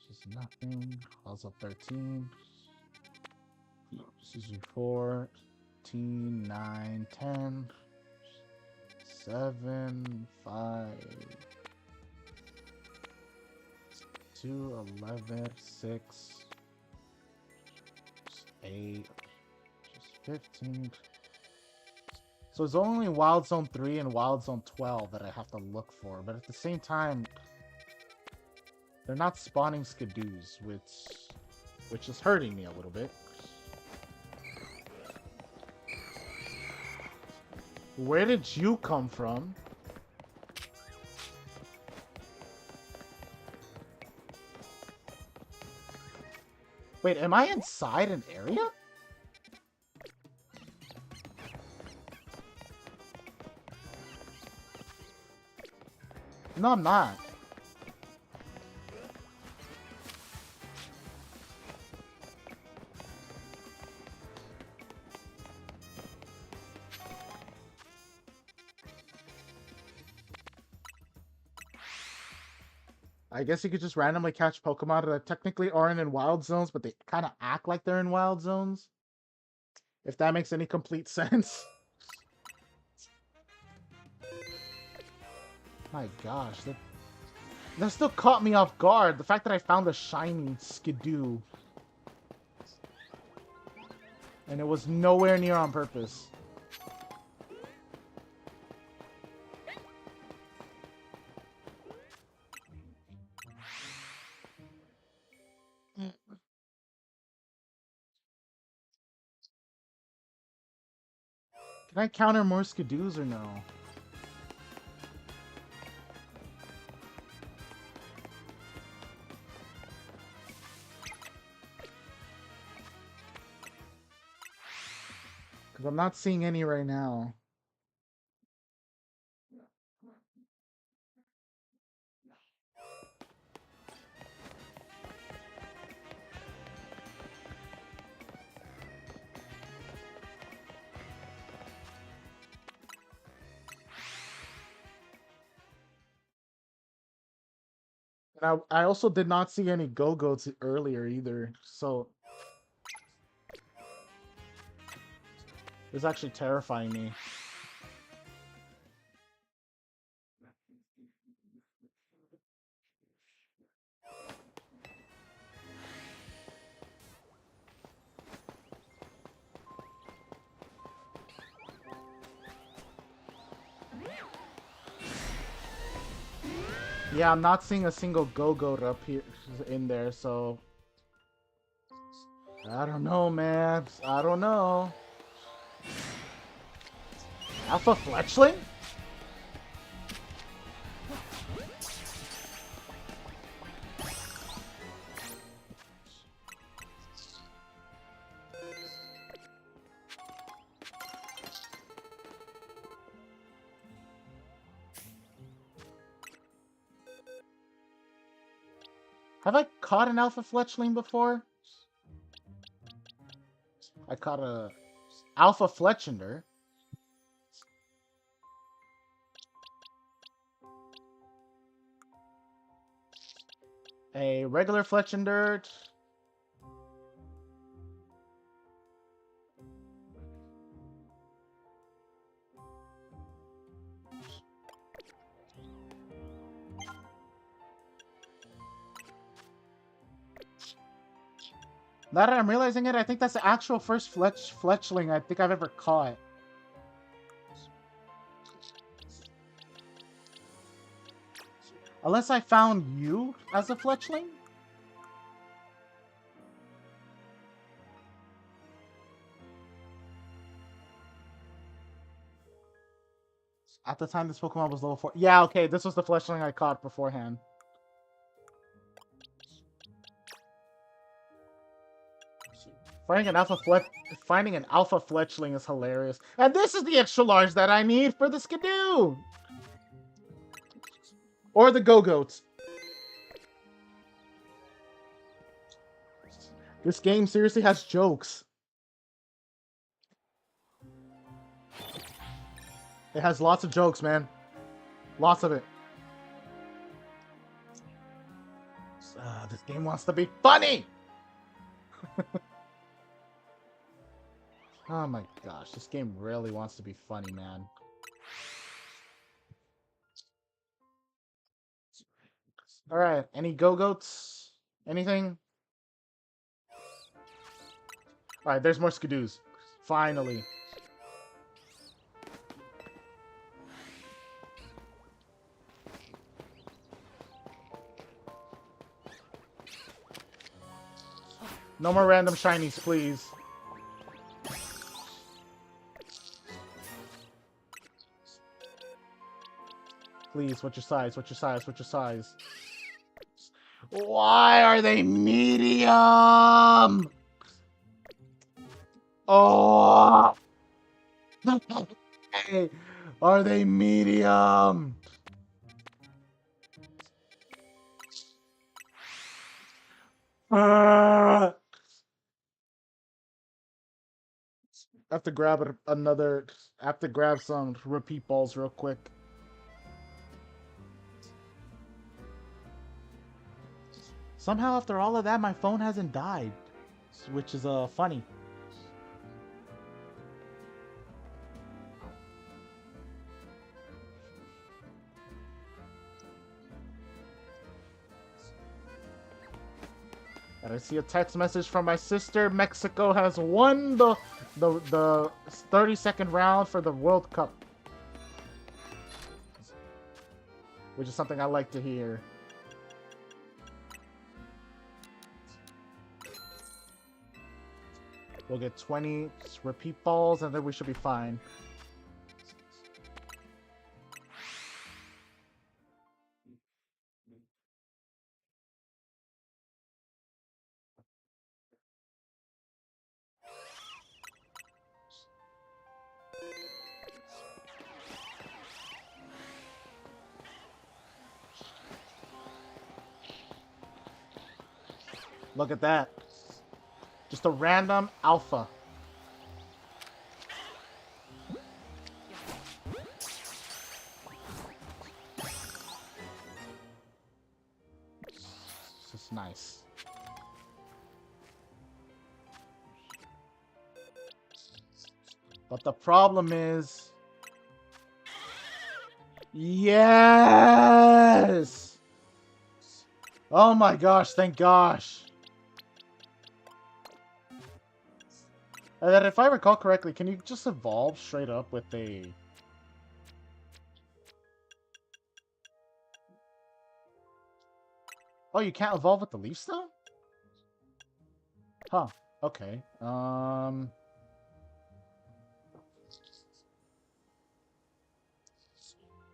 Just nothing. Also 13. This is 14, 9, 10. 7, 5. 2, 11, 6. 8. Just 15. So it's only Wild Zone 3 and Wild Zone 12 that I have to look for, but at the same time, they're not spawning skidoos, which is hurting me a little bit. Where did you come from? Wait, am I inside an area? No, I'm not. I guess you could just randomly catch Pokemon that technically aren't in Wild Zones, but they kind of act like they're in Wild Zones. If that makes any complete sense. My gosh, that still caught me off guard. The fact that I found a shiny Skidoo. And it was nowhere near on purpose. Can I counter more Skidoos or no? Because I'm not seeing any right now. And I also did not see any go-goats earlier either, so it's actually terrifying me. Yeah, I'm not seeing a single go-goat up here in there, so I don't know, man. I don't know. Alpha Fletchling? Have I caught an Alpha Fletchling before? I caught a Alpha Fletchender. A regular Fletchender. Now that I'm realizing it, I think that's the actual first Fletchling I think I've ever caught. Unless I found you as a Fletchling? At the time this Pokemon was level 4. Yeah, okay, this was the Fletchling I caught beforehand. Finding an alpha Fletchling is hilarious. And this is the extra large that I need for the Skidoo! Or the Go-Goats. This game seriously has jokes. It has lots of jokes, man. Lots of it. This game wants to be funny! Oh my gosh, this game really wants to be funny, man. Alright, any Go-Goats? Anything? Alright, there's more Skidoos. Finally. No more random shinies, please. Please, what's your size? What's your size? What's your size? Why are they medium? Oh! Hey, are they medium? I have to grab another. I have to grab some repeat balls real quick. Somehow, after all of that, my phone hasn't died, which is funny. And I see a text message from my sister. Mexico has won the 30-second round for the World Cup. Which is something I like to hear. We'll get 20 repeat balls and then we should be fine. Look at that. Just a random alpha. This is nice. But the problem is... Yes! Oh my gosh, thank gosh. And then if I recall correctly, can you just evolve straight up with a... Oh, you can't evolve with the leaf stone? Huh. Okay.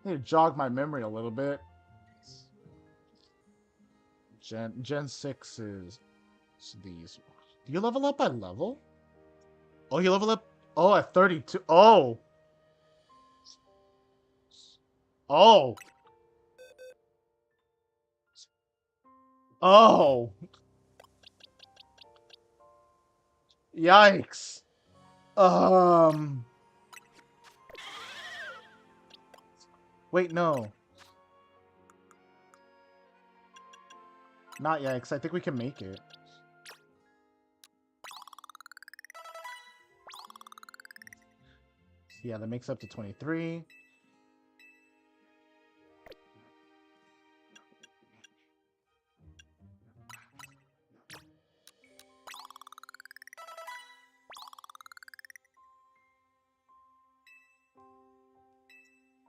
Need to jog my memory a little bit. Gen 6 is these. Do you level up by level? Oh, you level up... Oh, at 32. Oh! Oh! Oh! Yikes. Wait, no. Not yikes. I think we can make it. Yeah, that makes up to 23.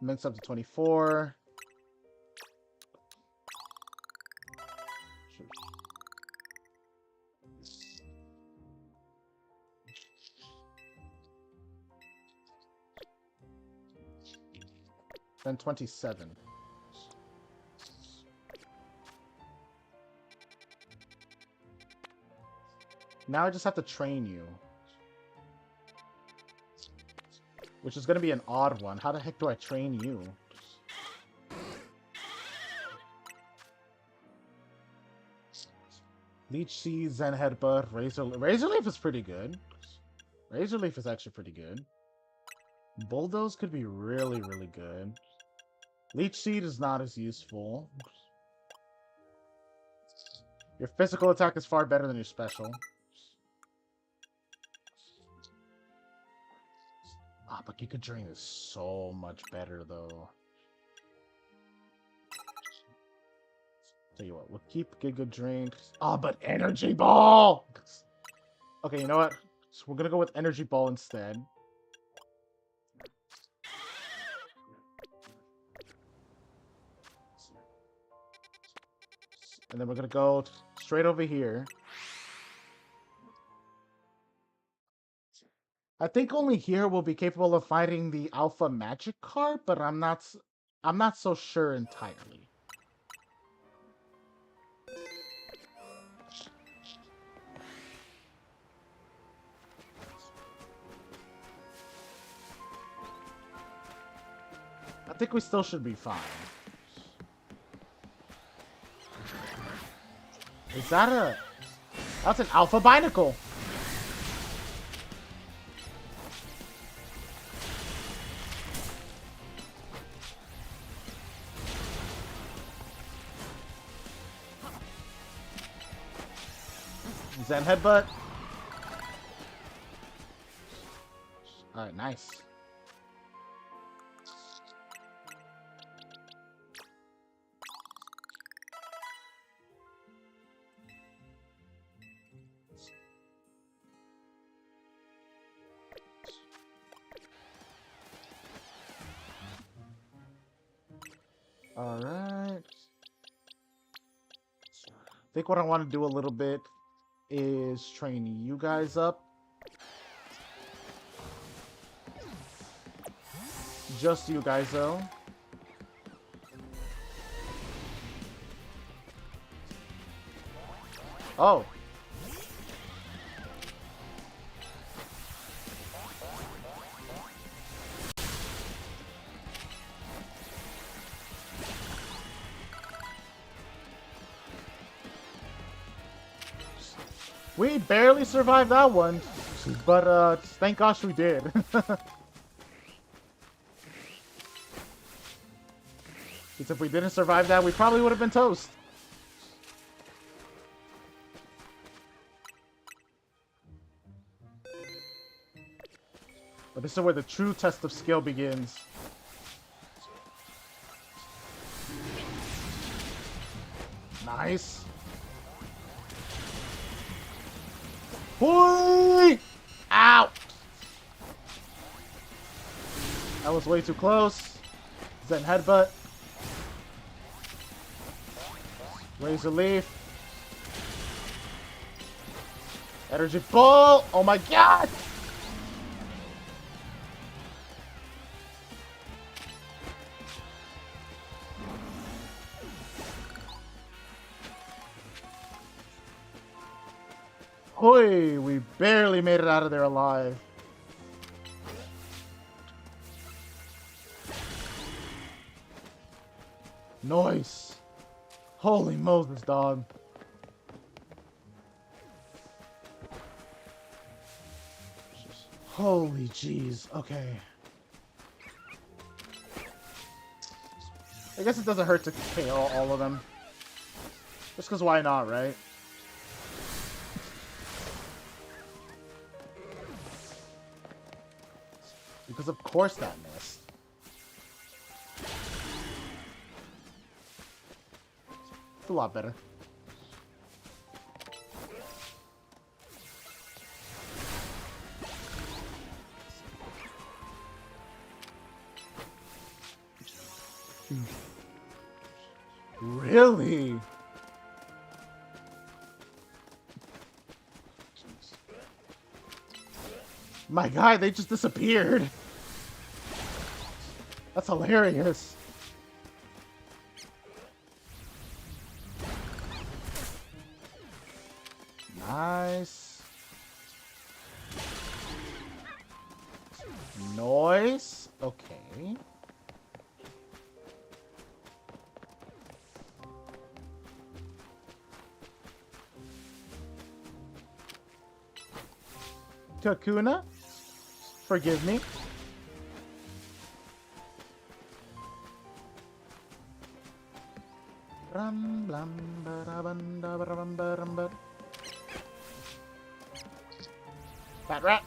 Makes up to 24. Then 27. Now I just have to train you. Which is going to be an odd one. How the heck do I train you? Leech Seed, Zen Headbutt, Razor Leaf is pretty good. Razor Leaf is actually pretty good. Bulldoze could be really, really good. Leech Seed is not as useful. Your physical attack is far better than your special. Ah, but Giga Drain is so much better, though. Tell you what, we'll keep Giga Drain. Ah, but Energy Ball! Okay, you know what? So we're gonna go with Energy Ball instead. And then we're gonna go straight over here. I think only here we'll be capable of fighting the Alpha Magic card, but I'm not so sure entirely. I think we still should be fine. Is that a... That's an Alpha Binacle! Zen Headbutt. Alright, nice. Alright. I think what I want to do a little bit is train you guys up. Just you guys, though. Oh. We barely survived that one, but thank gosh we did. Because if we didn't survive that, we probably would have been toast. But this is where the true test of skill begins. Nice. Boy! Ow! That was way too close. Zen headbutt. Razor leaf. Energy ball! Oh my god! Hoy, we barely made it out of there alive. Nice. Holy Moses, dog. Holy jeez. Okay. I guess it doesn't hurt to KO all of them. Just because why not, right? Because of course that missed. It's a lot better. Really? My god, they just disappeared. That's hilarious. Nice. Noise. Okay. Kakuna, forgive me. Fat rat.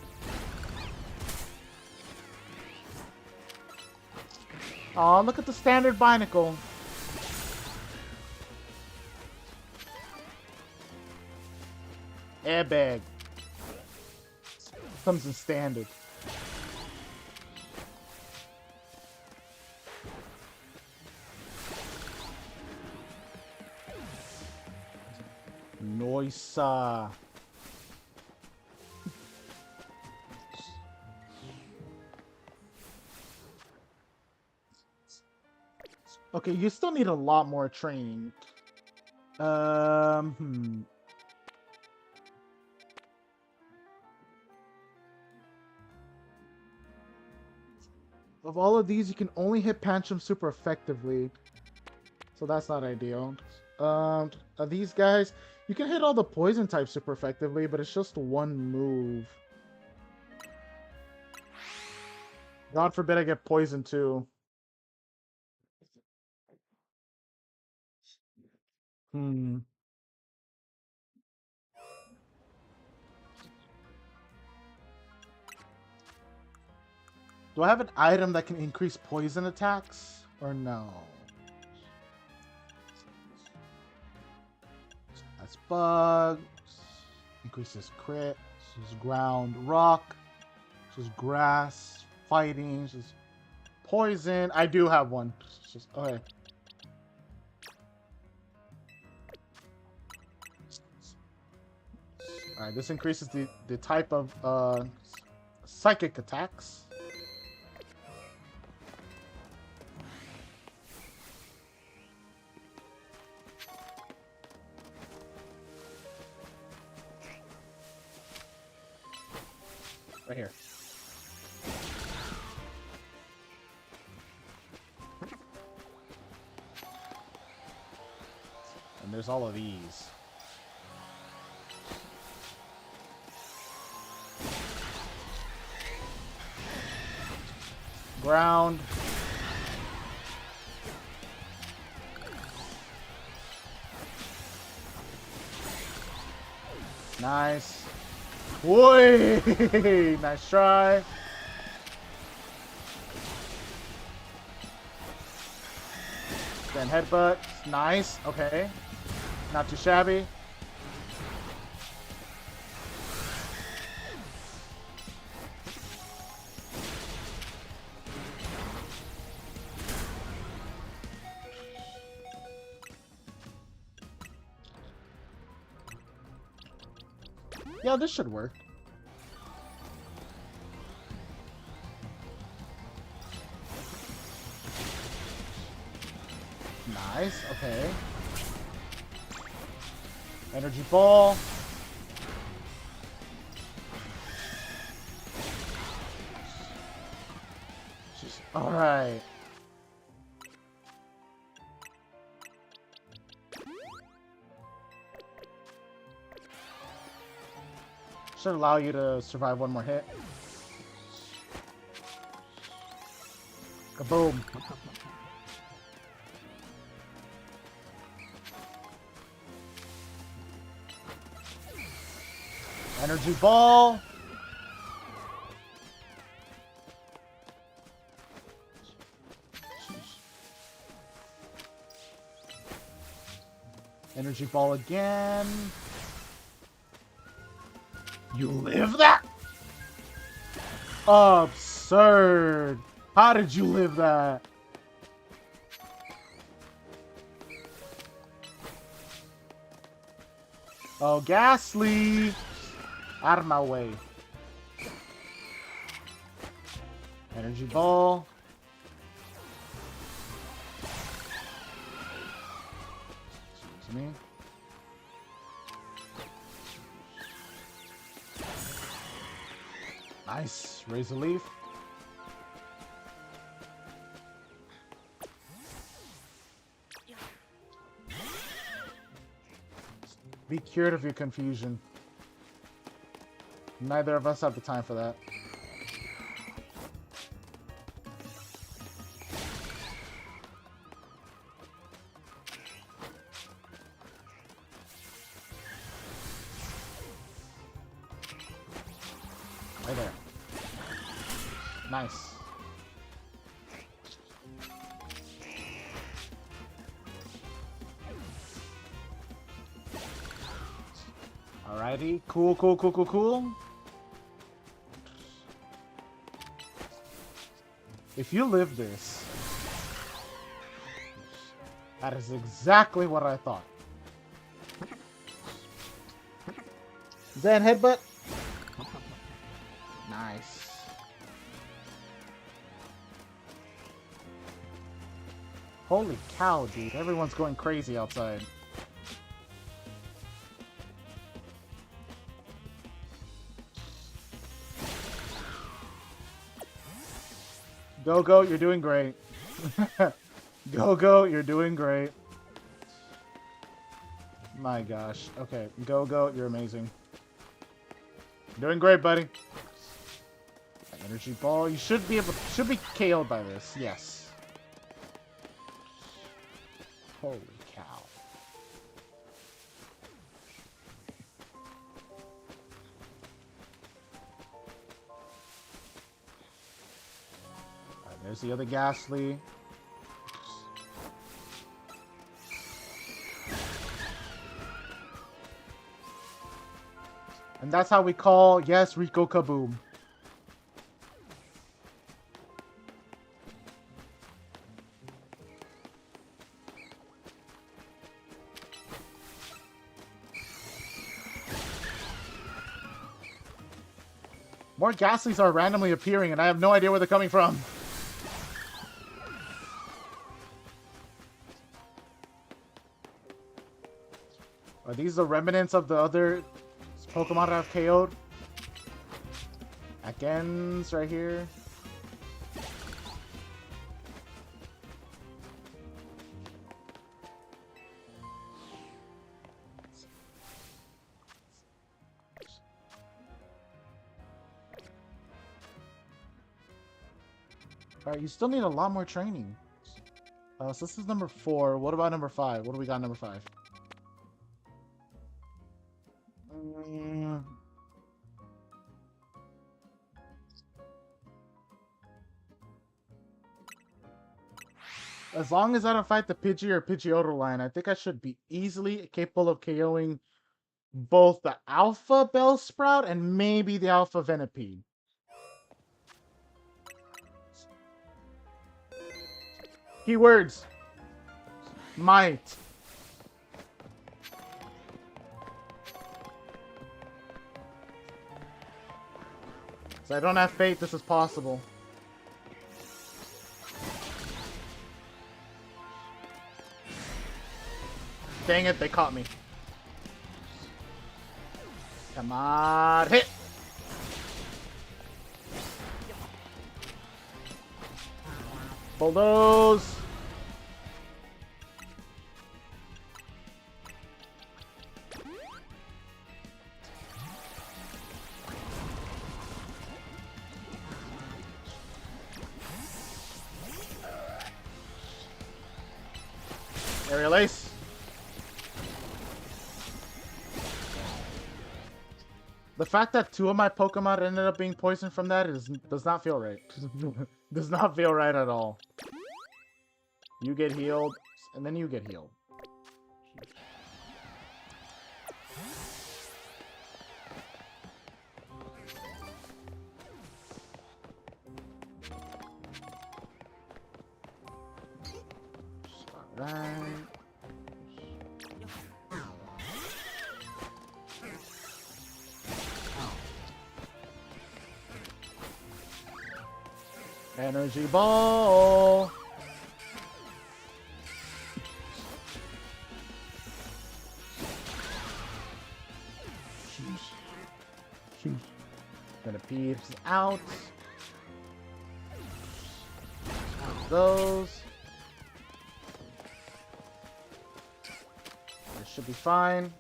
Oh, look at the standard binacle. Airbag. Comes in standard. Noise. Okay, you still need a lot more training. Of all of these, you can only hit Pantrum super effectively. So that's not ideal. Of these guys, you can hit all the poison types super effectively, but it's just one move. God forbid I get poisoned too. Do I have an item that can increase poison attacks? Or no? That's bugs. Increases crit. This is ground rock. This is grass. Fighting. This is poison. I do have one. It's just, okay. Alright, this increases the type of psychic attacks. Right here. And there's all of these. Ground. Nice. Whey! Nice try. Then headbutt. Nice. Okay. Not too shabby. Yeah, this should work. Nice, okay. Energy ball. Alright. Should allow you to survive one more hit. Kaboom. Energy ball. Energy ball again. You live that? Absurd. How did you live that? Oh, Ghastly. Out of my way. Energy ball. Excuse me. Nice. Raise a leaf. Be cured of your confusion. Neither of us have the time for that. Right there. Nice. Alrighty. Cool, cool, cool, cool, cool. If you live this, that is exactly what I thought. Then headbutt. Nice. Holy cow, dude. Everyone's going crazy outside. Go, go, you're doing great. Go, go, you're doing great. My gosh. Okay, go, go, you're amazing. Doing great, buddy. Energy ball. You should be KO'd by this. Yes. Holy cow. Alright, there's the other Ghastly. And that's how we call, yes, Rico Kaboom. More Ghastlies are randomly appearing, and I have no idea where they're coming from. Are these the remnants of the other Pokemon that I've KO'd? Again's right here. Alright, you still need a lot more training. So this is number 4. What about number 5? What do we got number 5? As long as I don't fight the Pidgey or Pidgeotto line, I think I should be easily capable of KOing both the Alpha Bellsprout and maybe the Alpha Venipede. Keywords. Might. So I don't have faith this is possible. Dang it, they caught me. Come on, hit! Bulldoze! Aerial Ace. The fact that 2 of my Pokemon ended up being poisoned from that does not feel right. Does not feel right at all. You get healed, and then you get healed. Alright. Energy ball. Venipede is out. Those. This should be fine.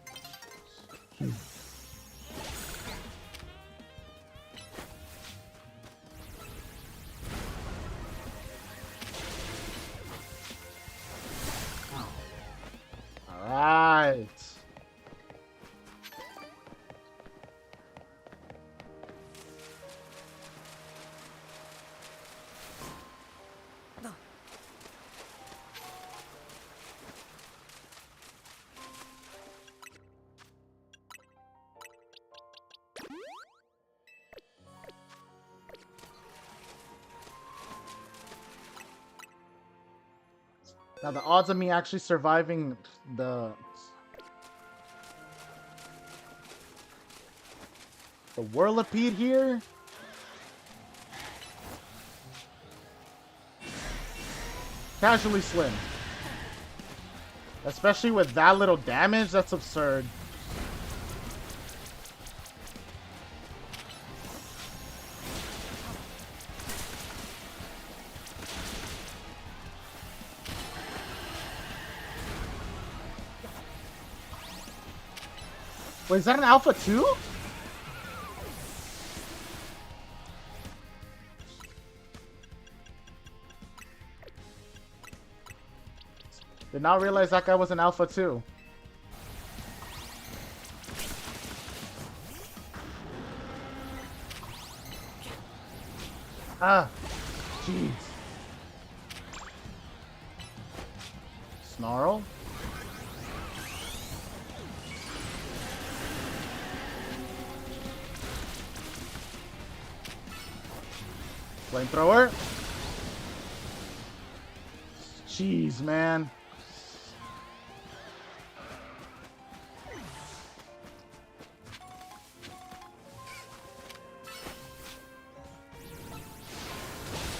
Alright. Now the odds of me actually surviving the Whirlipede here? Casually slim. Especially with that little damage, that's absurd. Wait, is that an Alpha 2? Did not realize that guy was an Alpha 2. Ah, jeez. Snarl? Flamethrower? Jeez, man.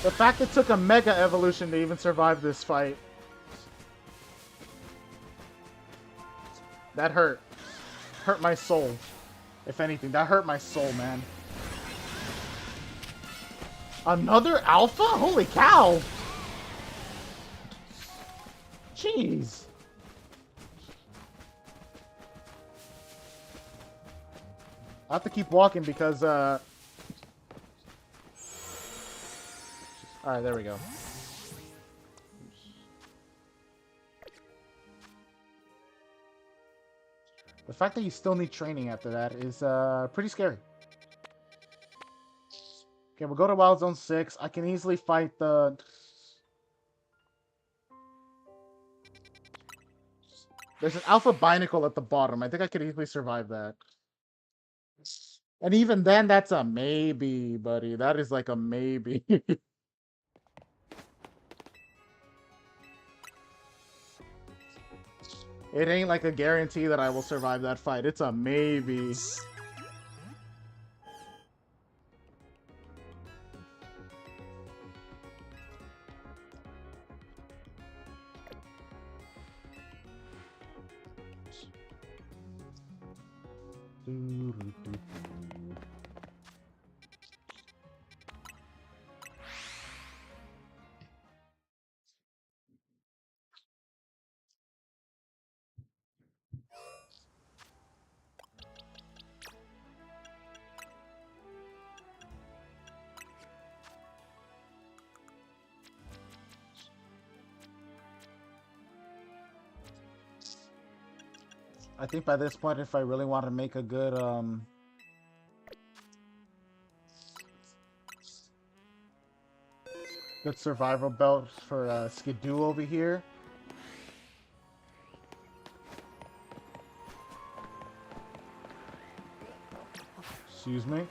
The fact it took a Mega Evolution to even survive this fight. That hurt. Hurt my soul. If anything, that hurt my soul, man. Another Alpha? Holy cow! Jeez. I have to keep walking because, Alright, there we go. The fact that you still need training after that is pretty scary. Okay, we'll go to Wild Zone 6. I can easily fight the... There's an Alpha Binacle at the bottom. I think I could easily survive that. And even then, that's a maybe, buddy. That is like a maybe. It ain't like a guarantee that I will survive that fight. It's a maybe. I think by this point, if I really want to make a good, good survival belt for, Skidoo over here. Excuse me.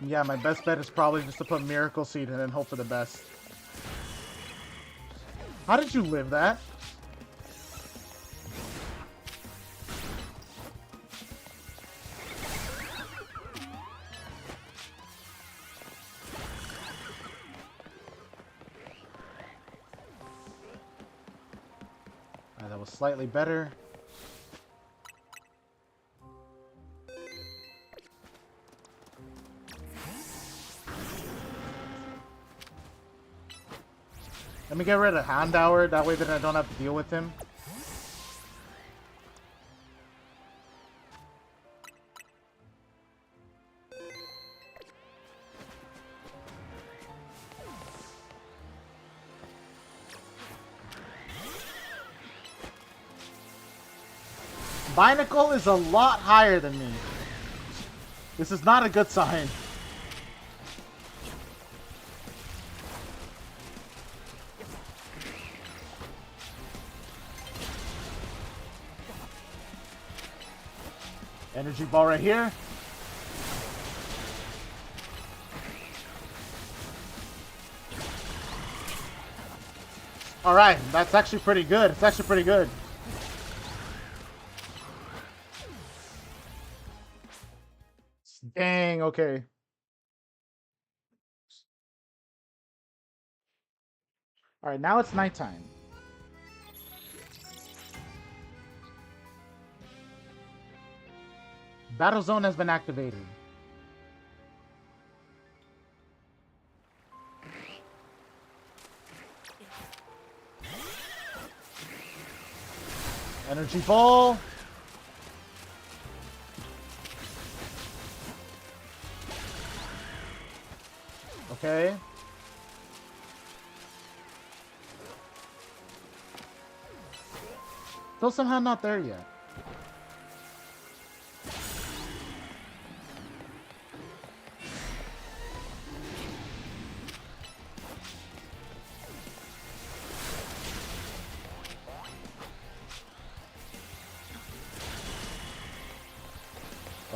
Yeah, my best bet is probably just to put Miracle Seed in and hope for the best. How did you live that? That was slightly better. Let me get rid of Houndour, that way then I don't have to deal with him. Binacle is a lot higher than me. This is not a good sign. Energy ball right here. Alright, that's actually pretty good. It's actually pretty good. Dang, okay. Alright, now it's nighttime. Battle zone has been activated. Energy ball. Okay. Still somehow not there yet.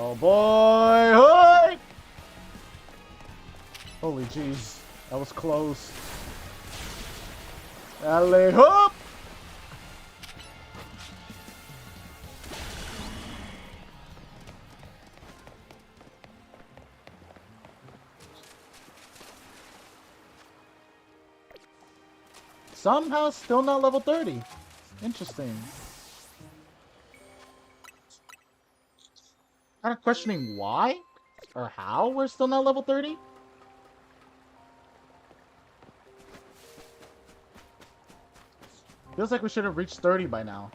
Oh boy! Hoy! Holy jeez, that was close. Alley hoop! Somehow still not level 30. Interesting. Kind of questioning why or how we're still not level 30. Feels like we should have reached 30 by now.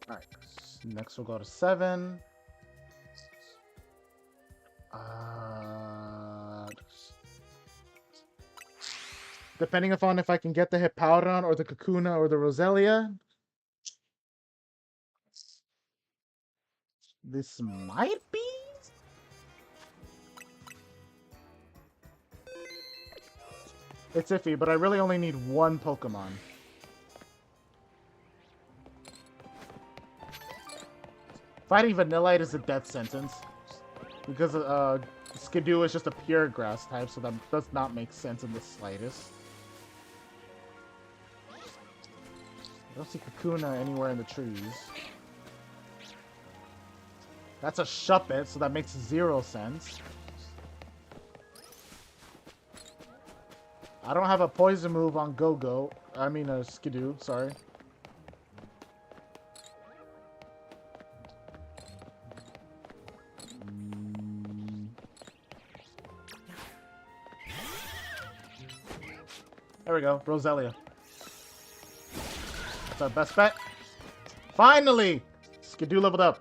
Alright. Next we'll go to 7. Depending upon if I can get the Hippowdon or the Kakuna or the Roselia. This might be? It's iffy, but I really only need one Pokemon. Fighting Vanillite is a death sentence. Because Skidoo is just a pure grass type, so that does not make sense in the slightest. I don't see Kakuna anywhere in the trees. That's a Shuppet, so that makes 0 sense. I don't have a poison move on Go-Go. I mean, a Skidoo, sorry. There we go, Roselia. That's our best bet. Finally! Skidoo leveled up.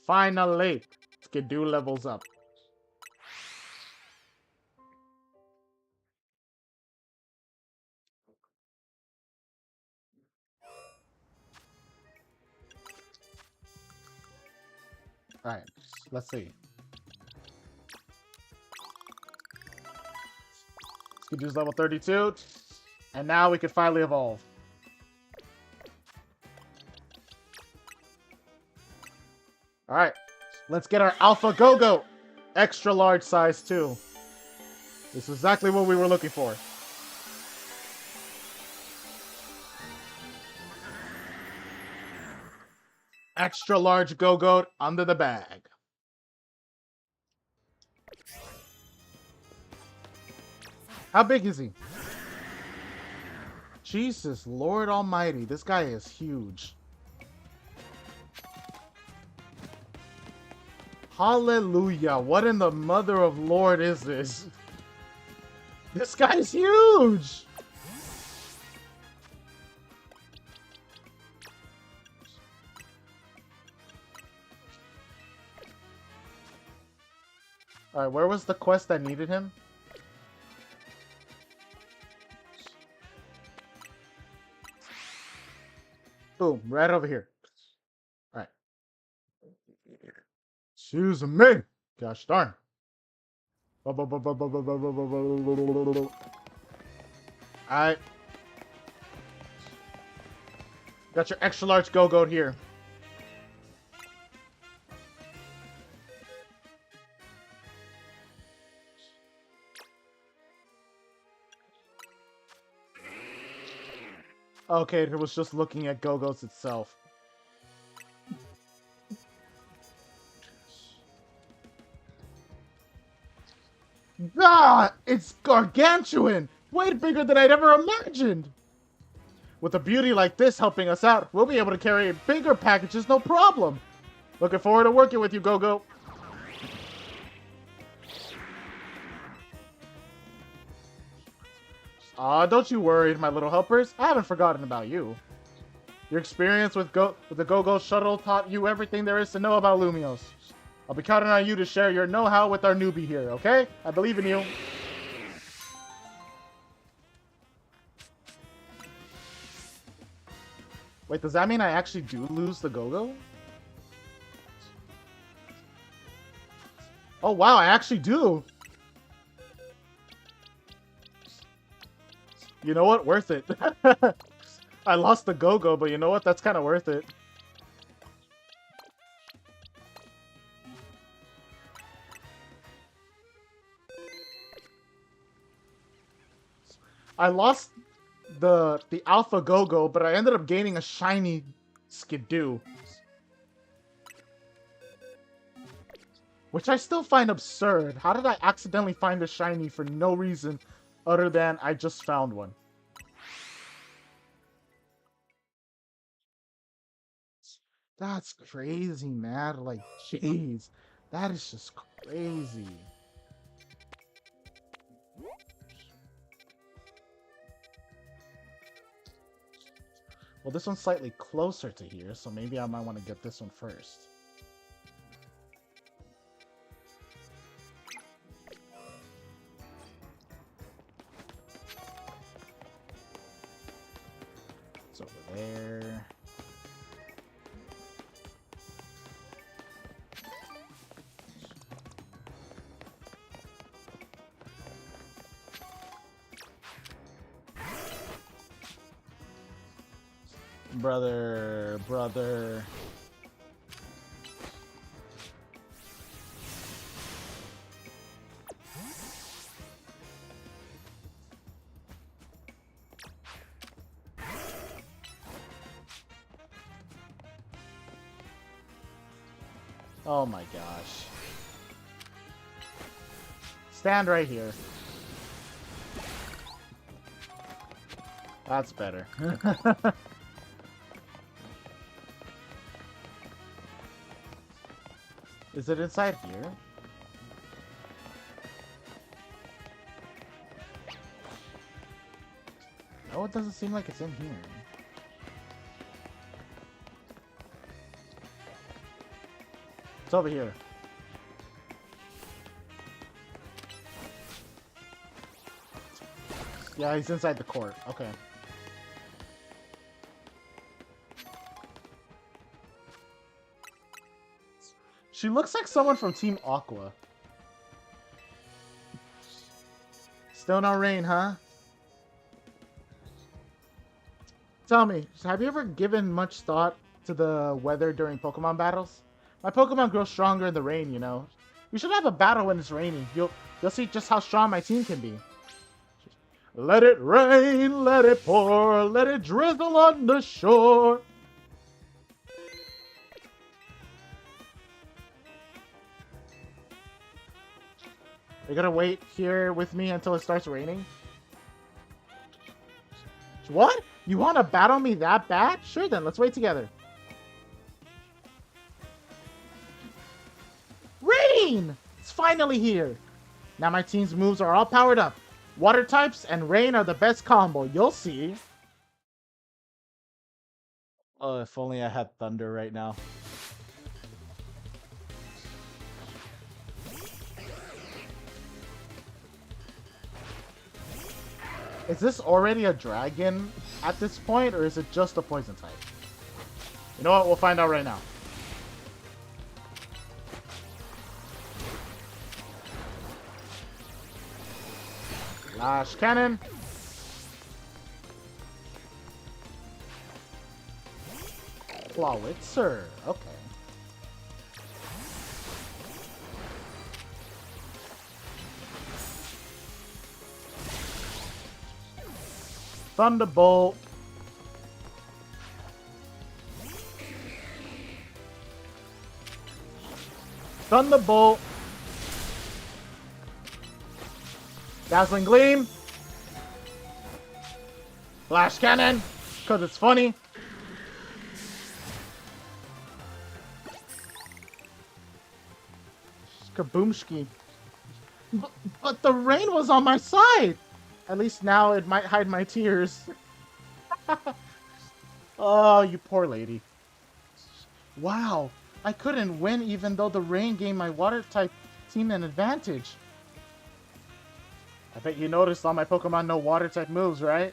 Finally! Skidoo levels up. Alright, let's see. Skidoo's level 32. And now we can finally evolve. Alright, let's get our Alpha Go-Go! Extra large size too. This is exactly what we were looking for. Extra large Go-Go under the bag. How big is he? Jesus Lord Almighty, this guy is huge. Hallelujah, what in the mother of Lord is this? This guy's huge! Alright, where was the quest that needed him? Boom, right over here. Alright. Excuse me! Gosh darn. Alright. Got your extra large Go-Go here. Okay, it was just looking at Go-Go's itself. Ah! It's gargantuan! Way bigger than I'd ever imagined! With a beauty like this helping us out, we'll be able to carry bigger packages no problem! Looking forward to working with you, Go-Go! Don't you worry, my little helpers. I haven't forgotten about you. Your experience with the Go-Go shuttle taught you everything there is to know about Lumios. I'll be counting on you to share your know-how with our newbie here, okay? I believe in you. Wait, does that mean I actually do lose the Go-Go? Oh wow, I actually do! You know what? Worth it. I lost the Go-Go, but you know what? That's kind of worth it. I lost the Alpha Go-Go, but I ended up gaining a shiny Skidoo. Which I still find absurd. How did I accidentally find a shiny for no reason other than I just found one? That's crazy, man. Like, jeez. That is just crazy. Well, this one's slightly closer to here, so maybe I might want to get this one first. It's over there. Brother. Oh my gosh. Stand right here. That's better. Is it inside here? No, it doesn't seem like it's in here. It's over here. Yeah, he's inside the court. Okay. She looks like someone from Team Aqua. Still no rain, huh? Tell me, have you ever given much thought to the weather during Pokemon battles? My Pokemon grow stronger in the rain, you know. We should have a battle when it's raining. You'll see just how strong my team can be. Let it rain, let it pour, let it drizzle on the shore. You're gonna wait here with me until it starts raining? What? You want to battle me that bad? Sure then, let's wait together. Rain! It's finally here! Now my team's moves are all powered up. Water types and rain are the best combo. You'll see. Oh, if only I had thunder right now. Is this already a dragon at this point, or is it just a poison type? You know what? We'll find out right now. Lash Cannon. Clawitzer. Okay. Thunderbolt. Thunderbolt. Dazzling Gleam. Flash Cannon, because it's funny. Kaboomski. But the rain was on my side! At least now it might hide my tears. Oh, you poor lady. Wow, I couldn't win even though the rain gave my water-type team an advantage. I bet you noticed all my Pokemon know water-type moves, right?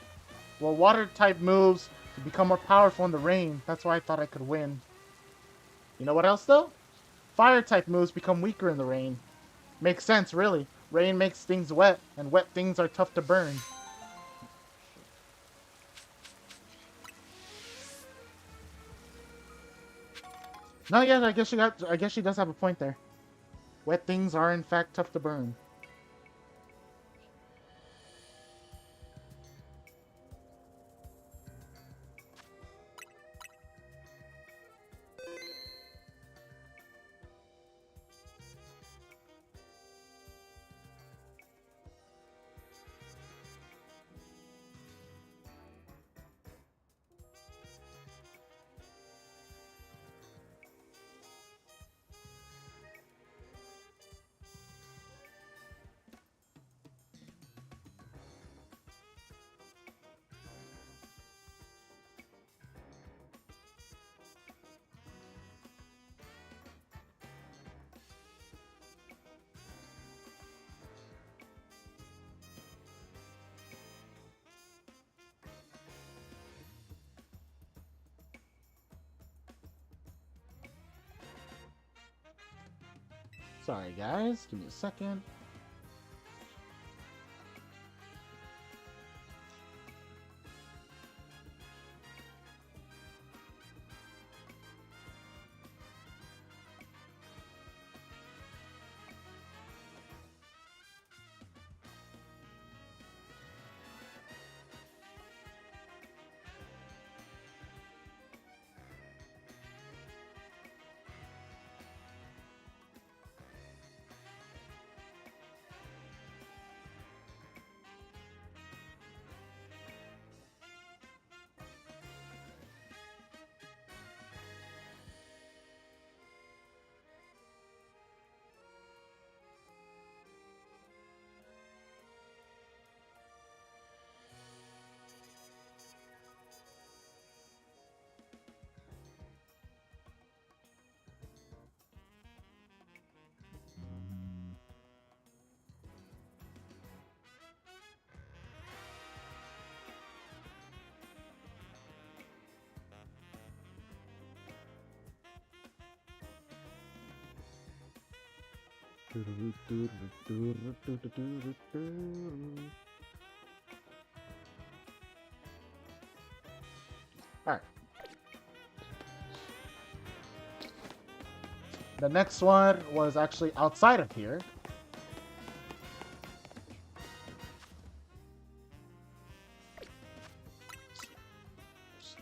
Well, water-type moves to become more powerful in the rain. That's why I thought I could win. You know what else, though? Fire-type moves become weaker in the rain. Makes sense, really. Rain makes things wet, and wet things are tough to burn. No, yeah, I guess she does have a point there. Wet things are in fact tough to burn. Sorry, guys. Give me a second. Alright. The next one was actually outside of here.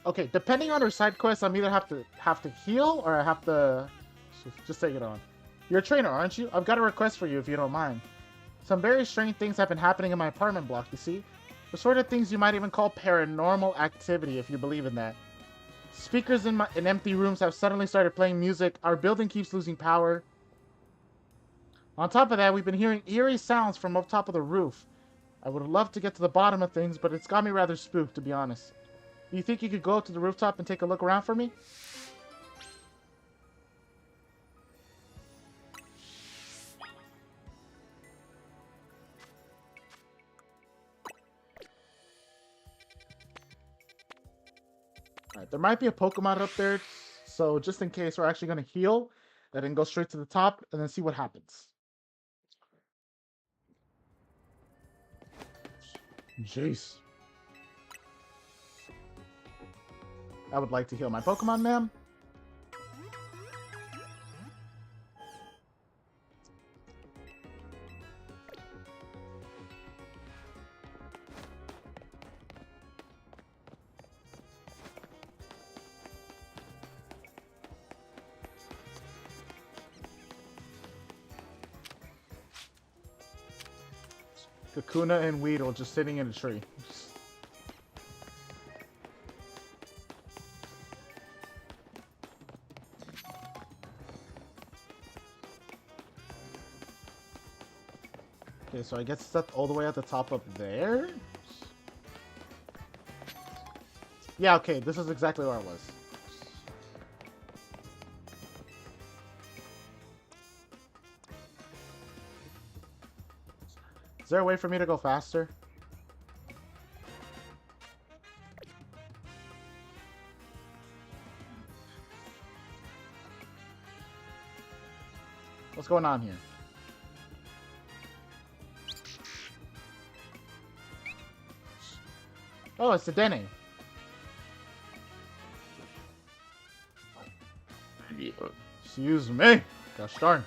Okay, depending on her side quest, I'm either have to heal or I have to just take it on. You're a trainer, aren't you? I've got a request for you if you don't mind. Some very strange things have been happening in my apartment block, you see? The sort of things you might even call paranormal activity if you believe in that. Speakers in empty rooms have suddenly started playing music. Our building keeps losing power. On top of that, we've been hearing eerie sounds from up top of the roof. I would love to get to the bottom of things, but it's got me rather spooked, to be honest. Do you think you could go up to the rooftop and take a look around for me? Alright, there might be a Pokemon up there, so just in case, we're actually going to heal, and then go straight to the top, and then see what happens. Jeez. I would like to heal my Pokemon, ma'am. Kakuna and Weedle just sitting in a tree. Okay, so I guess it's all the way at the top up there? Yeah, okay, this is exactly where I was. Is there a way for me to go faster? What's going on here? Oh, it's the Dene. Yeah. Excuse me. Gosh darn.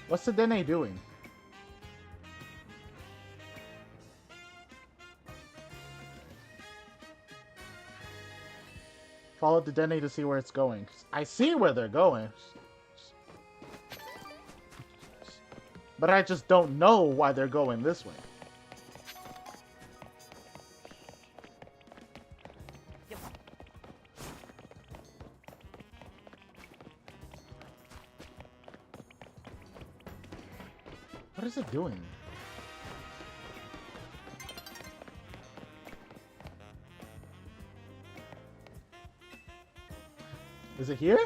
What's the Dene doing? Follow the Dene to see where it's going. I see where they're going. But I just don't know why they're going this way. What is it doing? Is it here?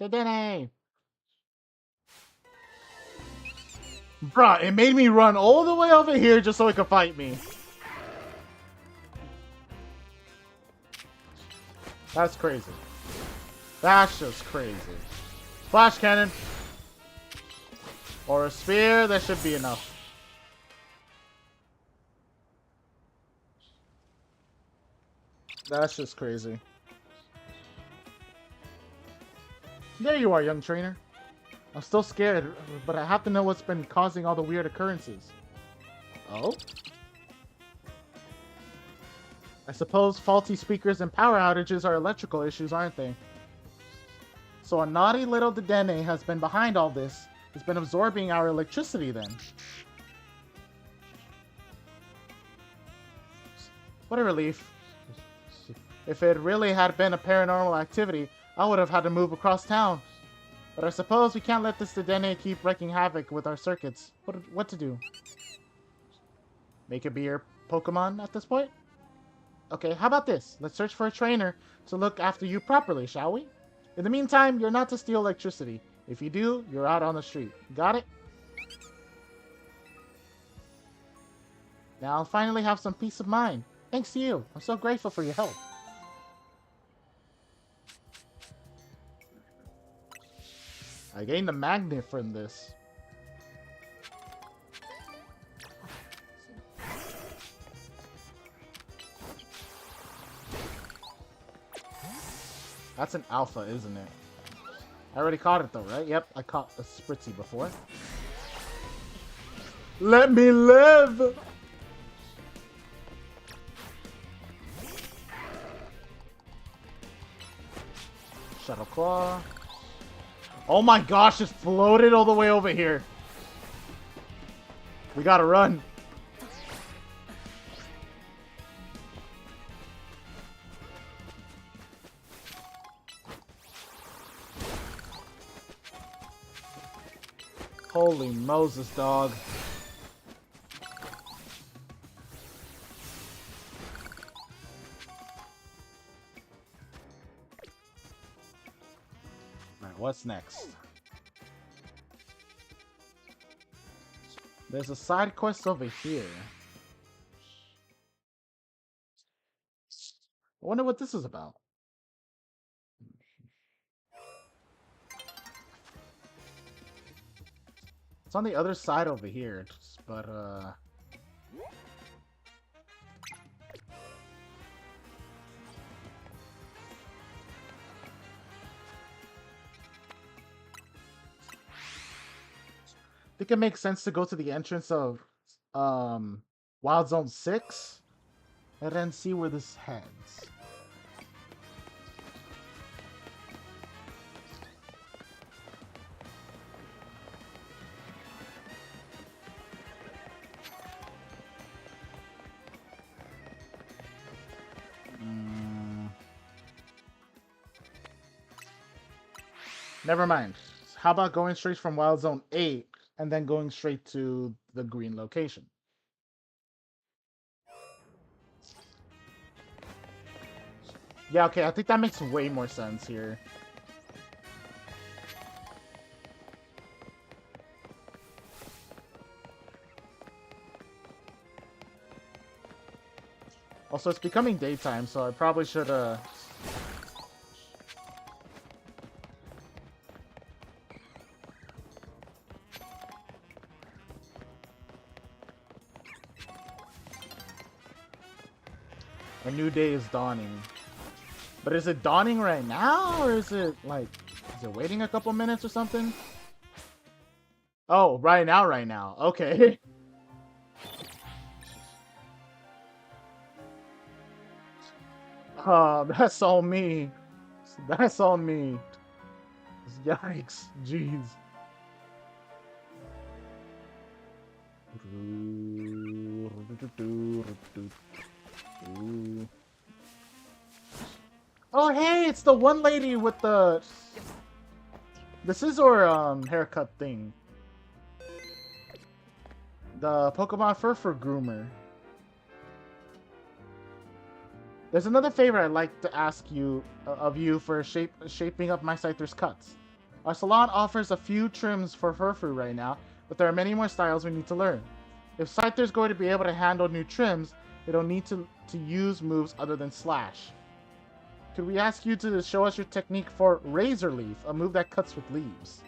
Dedenne! Bruh, it made me run all the way over here just so it could fight me. That's crazy. That's just crazy. Flash cannon. Or a spear, that should be enough. That's just crazy. There you are, young trainer. I'm still scared, but I have to know what's been causing all the weird occurrences. Oh? I suppose faulty speakers and power outages are electrical issues, aren't they? So a naughty little Dedenne has been behind all this. It's been absorbing our electricity then. What a relief. If it really had been a paranormal activity, I would have had to move across town. But I suppose we can't let this Dedenne keep wreaking havoc with our circuits. What to do? Make it be your Pokemon at this point? Okay, how about this? Let's search for a trainer to look after you properly, shall we? In the meantime, you're not to steal electricity. If you do, you're out on the street. Got it? Now I'll finally have some peace of mind. Thanks to you. I'm so grateful for your help. I gained a magnet from this. That's an alpha, isn't it? I already caught it though, right? Yep, I caught a Spritzy before. Let me live! Shadow Claw. Oh my gosh, it's floated all the way over here. We gotta run. Holy Moses, dog. Alright, what's next? There's a side quest over here. I wonder what this is about. It's on the other side over here, but I think it makes sense to go to the entrance of Wild Zone 6 and then see where this heads. Never mind. How about going straight from Wild Zone 8 and then going straight to the green location? Yeah, okay, I think that makes way more sense here. Also, it's becoming daytime, so I probably should, A new day is dawning. But is it dawning right now, or is it, like, is it waiting a couple minutes or something? Oh, right now. Okay. That's all me. That's all me. Yikes. Jeez. Oh, hey, it's the one lady with the scissor haircut thing. The Pokemon Furfur Groomer. There's another favor I'd like to ask of you for shaping up my Scyther's cuts. Our salon offers a few trims for Furfur right now, but there are many more styles we need to learn. If Scyther's going to be able to handle new trims, it'll need to use moves other than Slash. Could we ask you to show us your technique for Razor Leaf, a move that cuts with leaves?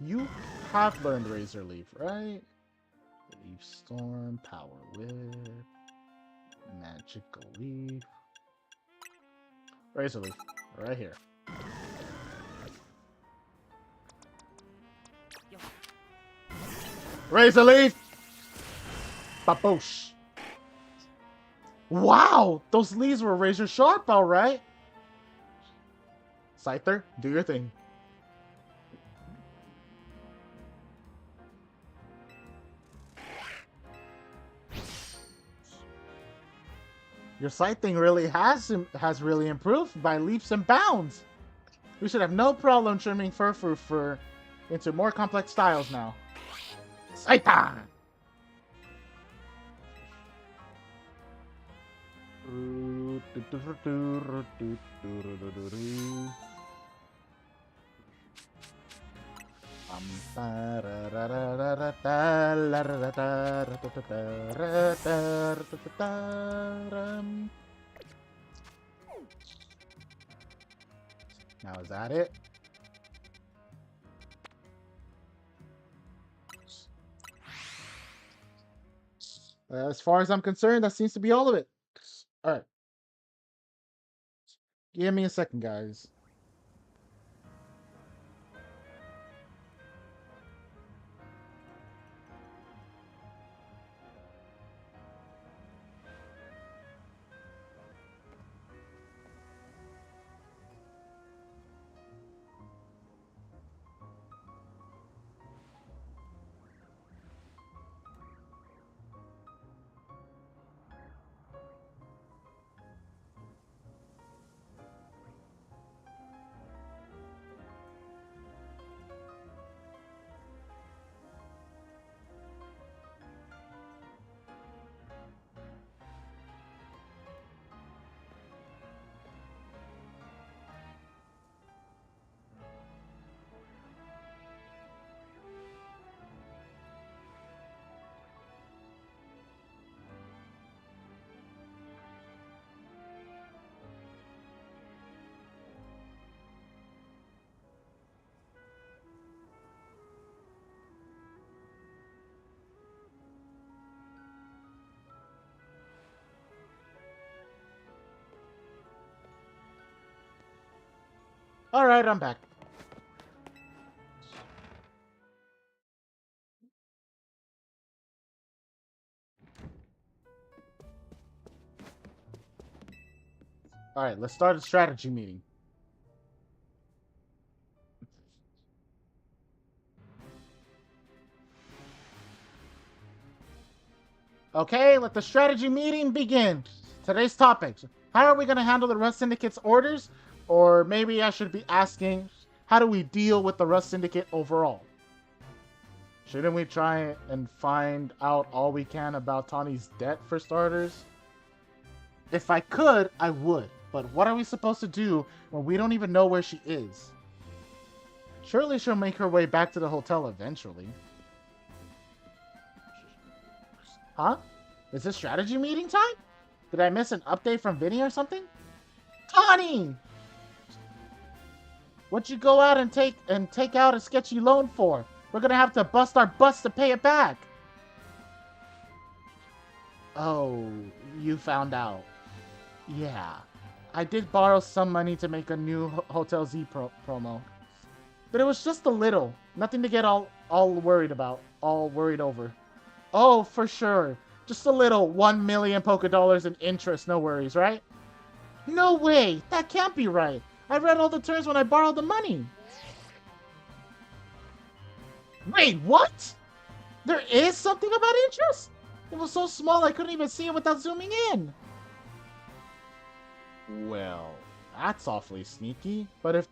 You have learned Razor Leaf, right? Leaf Storm, Power Whip, Magical Leaf. Razor Leaf, right here. Razor Leaf! Baboosh! Wow! Those leaves were razor sharp, alright! Scyther, do your thing. Your scything really has really improved by leaps and bounds. We should have no problem trimming Furfur fur into more complex styles now. Scyther! Now is that it? As far as I'm concerned, that seems to be all of it. Alright. Give me a second, guys. Alright, I'm back. Alright, let's start a strategy meeting. Okay, let the strategy meeting begin. Today's topics. How are we going to handle the Rust Syndicate's orders? Or maybe I should be asking, how do we deal with the Rust Syndicate overall? Shouldn't we try and find out all we can about Tawny's debt for starters? If I could, I would. But what are we supposed to do when we don't even know where she is? Surely she'll make her way back to the hotel eventually. Huh? Is this strategy meeting time? Did I miss an update from Vinny or something? Tawny! What'd you go out and take out a sketchy loan for? We're gonna have to bust our butts to pay it back. Oh, you found out. Yeah. I did borrow some money to make a new Hotel Z promo. But it was just a little. Nothing to get all worried about. All worried over. Oh, for sure. Just a little 1 million Poké Dollars in interest, no worries, right? No way! That can't be right! I read all the terms when I borrowed the money! Wait, what? There is something about interest? It was so small I couldn't even see it without zooming in! Well, that's awfully sneaky. But if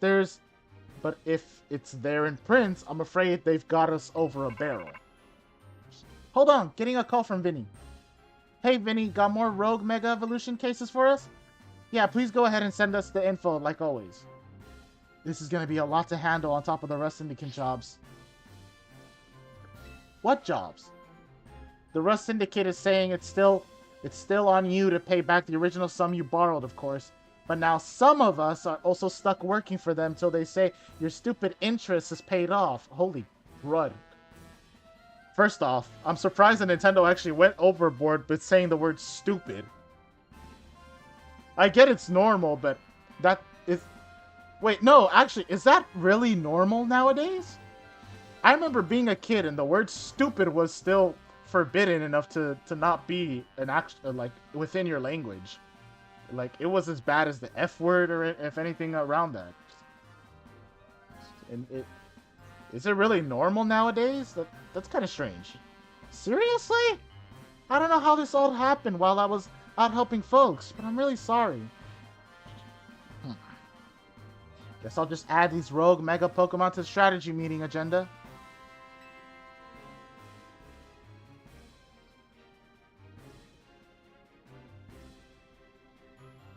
it's there in prints, I'm afraid they've got us over a barrel. Hold on, getting a call from Vinny. Hey, Vinny, got more Rogue Mega Evolution cases for us? Yeah, please go ahead and send us the info, like always. This is gonna be a lot to handle on top of the Rust Syndicate jobs. What jobs? The Rust Syndicate is saying it's still on you to pay back the original sum you borrowed, of course. But now some of us are also stuck working for them till they say your stupid interest is paid off. Holy crud. First off, I'm surprised that Nintendo actually went overboard with saying the word stupid. I get it's normal, but that is... Wait, no, actually, is that really normal nowadays? I remember being a kid and the word stupid was still forbidden enough to not be an like within your language. Like, it was as bad as the F word or if anything around that. And is it really normal nowadays? That's kind of strange. Seriously? I don't know how this all happened while I was out helping folks, but I'm really sorry. Guess I'll just add these rogue mega Pokemon to the strategy meeting agenda.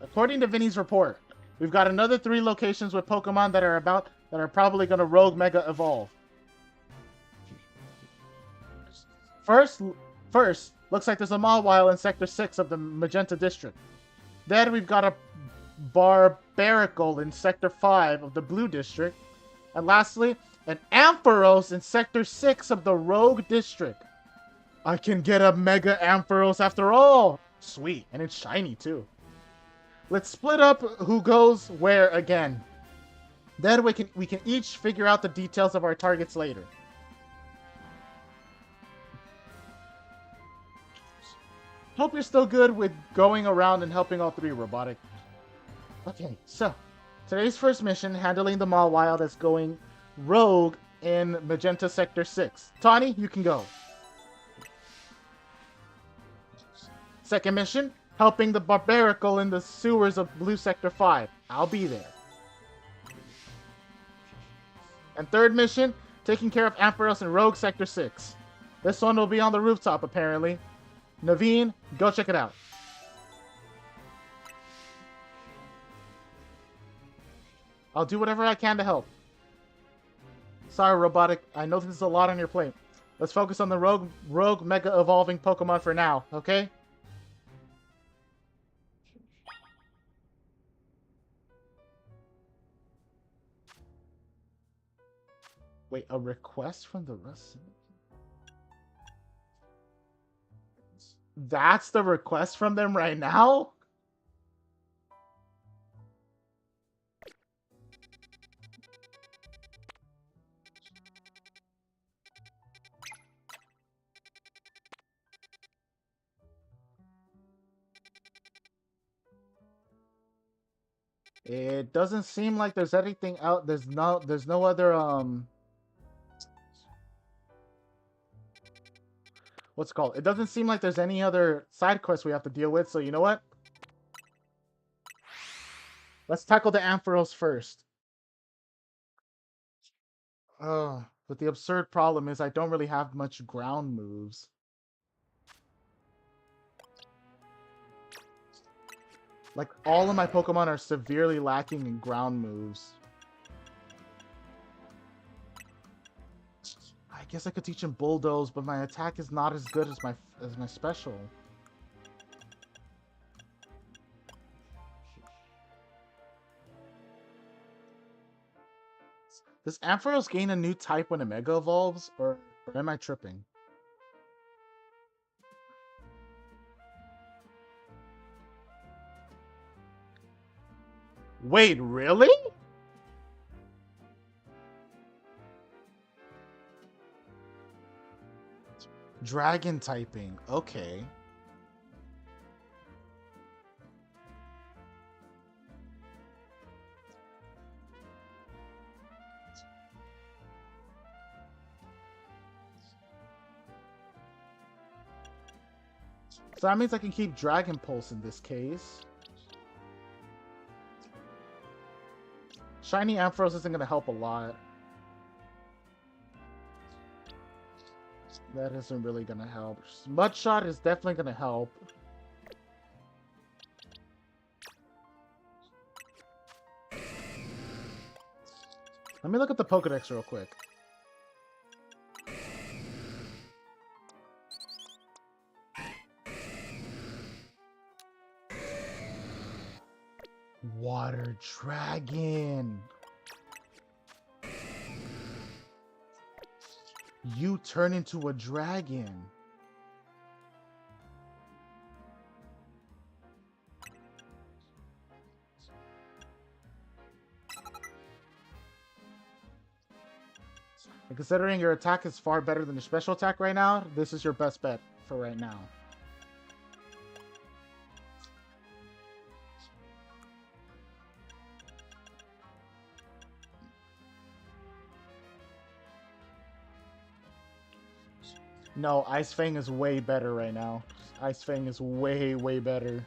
According to Vinny's report, we've got another 3 locations with Pokemon that are probably gonna rogue mega evolve. First, looks like there's a Mawile in Sector 6 of the Magenta District. Then we've got a Barbaracle in Sector 5 of the Blue District. And lastly, an Ampharos in Sector 6 of the Rogue District. I can get a Mega Ampharos after all! Sweet, and it's shiny too. Let's split up who goes where again. Then we can each figure out the details of our targets later. Hope you're still good with going around and helping all 3, Robotic. Okay, so today's first mission, handling the Mawile that's going rogue in Magenta Sector 6. Tawny, you can go. Second mission, helping the Barbaracle in the sewers of Blue Sector 5. I'll be there. And third mission, taking care of Ampharos in Rogue Sector 6. This one will be on the rooftop, apparently. Naveen, go check it out. I'll do whatever I can to help. Sorry, Robotic. I know this is a lot on your plate. Let's focus on the rogue Mega Evolving Pokemon for now, okay? Wait, a request from the Rust? That's the request from them right now? It doesn't seem like there's anything out. There's no other what's it called? It doesn't seem like there's any other side quests we have to deal with, so you know what? Let's tackle the Ampharos first. But the absurd problem is I don't really have much ground moves. Like, all of my Pokemon are severely lacking in ground moves. I guess I could teach him Bulldoze, but my attack is not as good as my special. Does Ampharos gain a new type when it Mega Evolves, or am I tripping? Wait, really? Dragon typing, okay. So that means I can keep Dragon Pulse in this case. Shiny Ampharos isn't going to help a lot. That isn't really gonna help. Mud shot is definitely gonna help. Let me look at the Pokedex real quick. Water Dragon. You turn into a dragon. And considering your attack is far better than your special attack right now, this is your best bet for right now. No, Ice Fang is way better right now. Ice Fang is way, way better.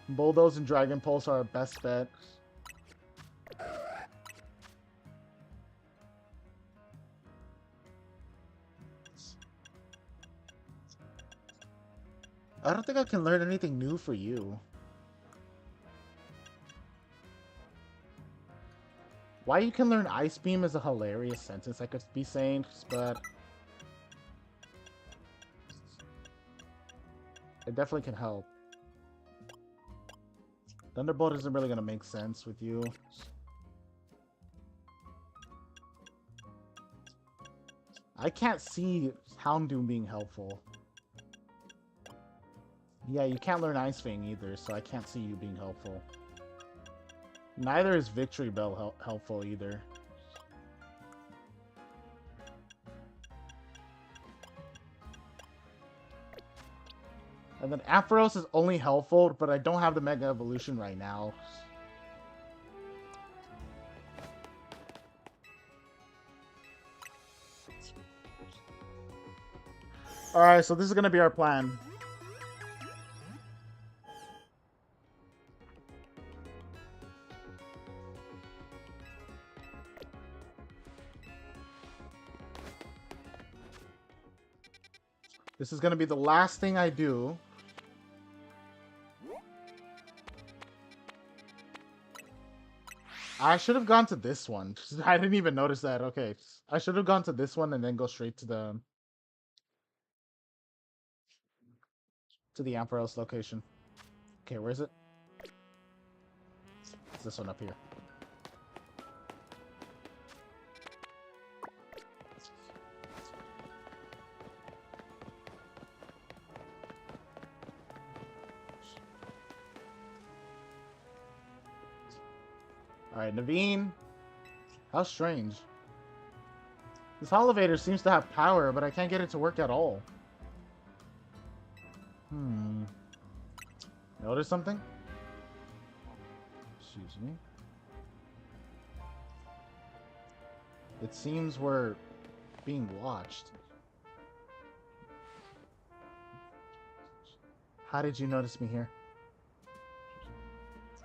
Bulldoze and Dragon Pulse are our best bet. I don't think I can learn anything new for you. Why you can learn Ice Beam is a hilarious sentence I could be saying, but it definitely can help. Thunderbolt isn't really going to make sense with you. I can't see Houndoom being helpful. Yeah, you can't learn Ice Fang either, so I can't see you being helpful. Neither is Victory Bell helpful either. And then Ampharos is only helpful, but I don't have the Mega Evolution right now. Alright, so this is going to be our plan. This is going to be the last thing I do. I should have gone to this one. I didn't even notice that. Okay. I should have gone to this one and then go straight to the Ampharos location. Okay, where is it? It's this one up here. Alright, Naveen. How strange. This elevator seems to have power, but I can't get it to work at all. Notice something? Excuse me. It seems we're being watched. How did you notice me here?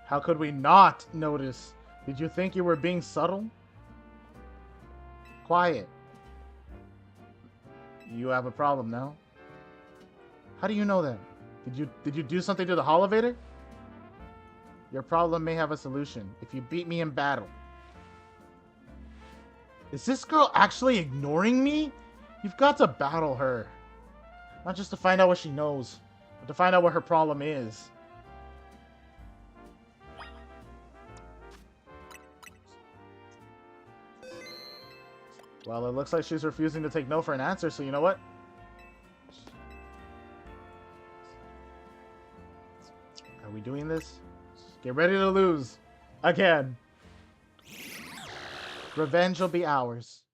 How could we not notice? Did you think you were being subtle? Quiet. You have a problem now. How do you know that? Did you do something to the Holovator? Your problem may have a solution if you beat me in battle. Is this girl actually ignoring me? You've got to battle her. Not just to find out what she knows, but to find out what her problem is. Well, it looks like she's refusing to take no for an answer, so you know what? Are we doing this? Get ready to lose. Again. Revenge will be ours.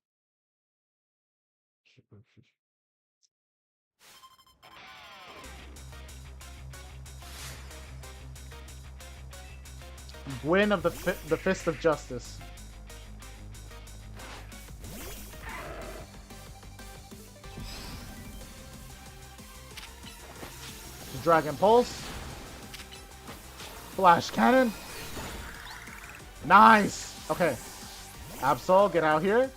Gwyn of the Fist of Justice. Dragon Pulse. Flash Cannon. Nice. Okay. Absol, get out here.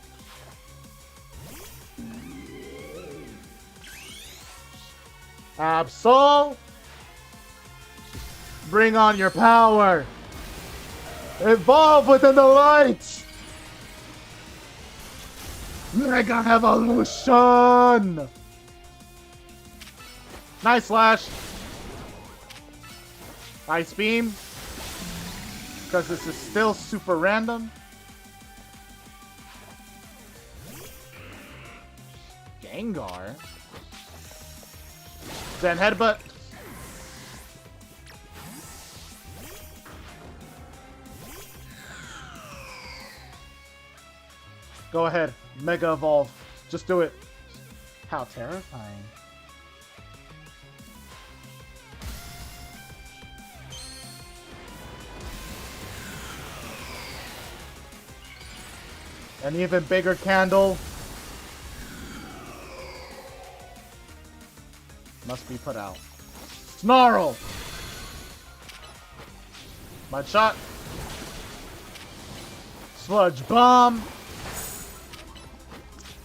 Absol! Bring on your power! Evolve within the light! Mega Evolution! Nice slash! Ice Beam. Because this is still super random. Gengar? Zen Headbutt. Go ahead. Mega Evolve. Just do it. How terrifying. An even bigger candle. Must be put out. Snarl! Mud Shot. Sludge Bomb.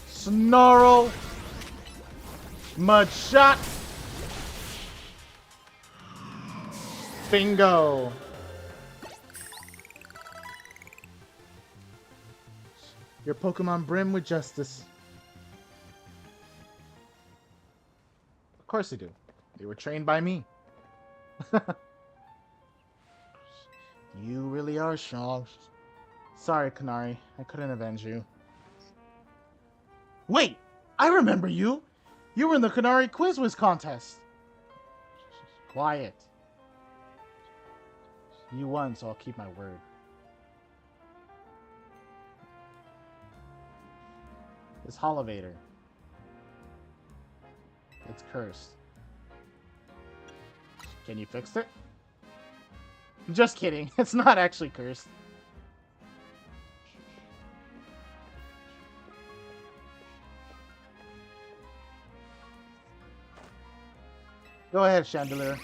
Snarl. Mud Shot. Bingo. Your Pokemon brim with justice. Of course they do. They were trained by me. You really are strong. Sorry, Kanari. I couldn't avenge you. Wait! I remember you! You were in the Kanari Quiz Wiz contest! Quiet. You won, so I'll keep my word. This Holovator. It's cursed. Can you fix it? I'm just kidding. It's not actually cursed. Go ahead, Chandelier.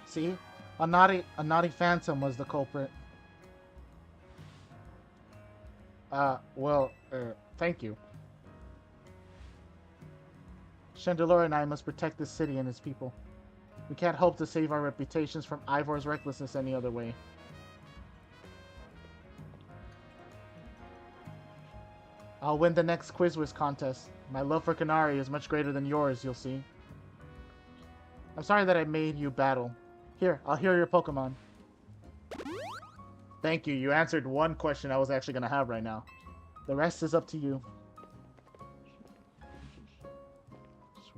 See? A naughty phantom was the culprit. Thank you. Chandelure and I must protect this city and its people. We can't hope to save our reputations from Ivor's recklessness any other way. I'll win the next Quiz Wiz contest. My love for Kanari is much greater than yours, you'll see. I'm sorry that I made you battle. Here, I'll heal your Pokemon. Thank you. You answered one question I was actually going to have right now. The rest is up to you.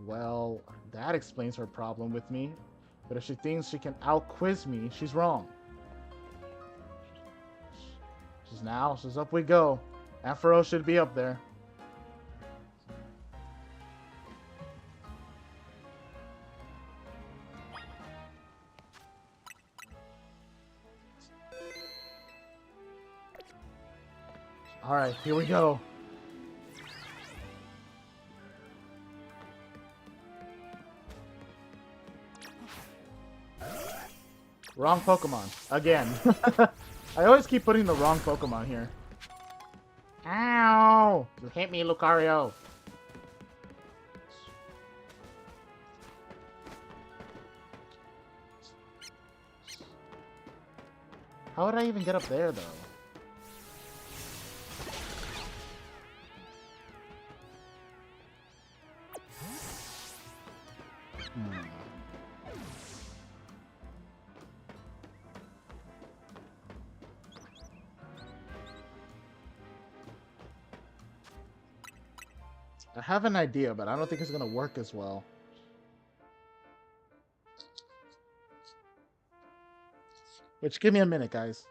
Well, that explains her problem with me. But if she thinks she can out-quiz me, she's wrong. She's up we go. Ampharos should be up there. Alright, here we go. Wrong Pokemon. Again. I always keep putting the wrong Pokemon here. Ow! You hit me, Lucario. How would I even get up there, though? I have an idea, but I don't think it's going to work as well. Which, give me a minute, guys.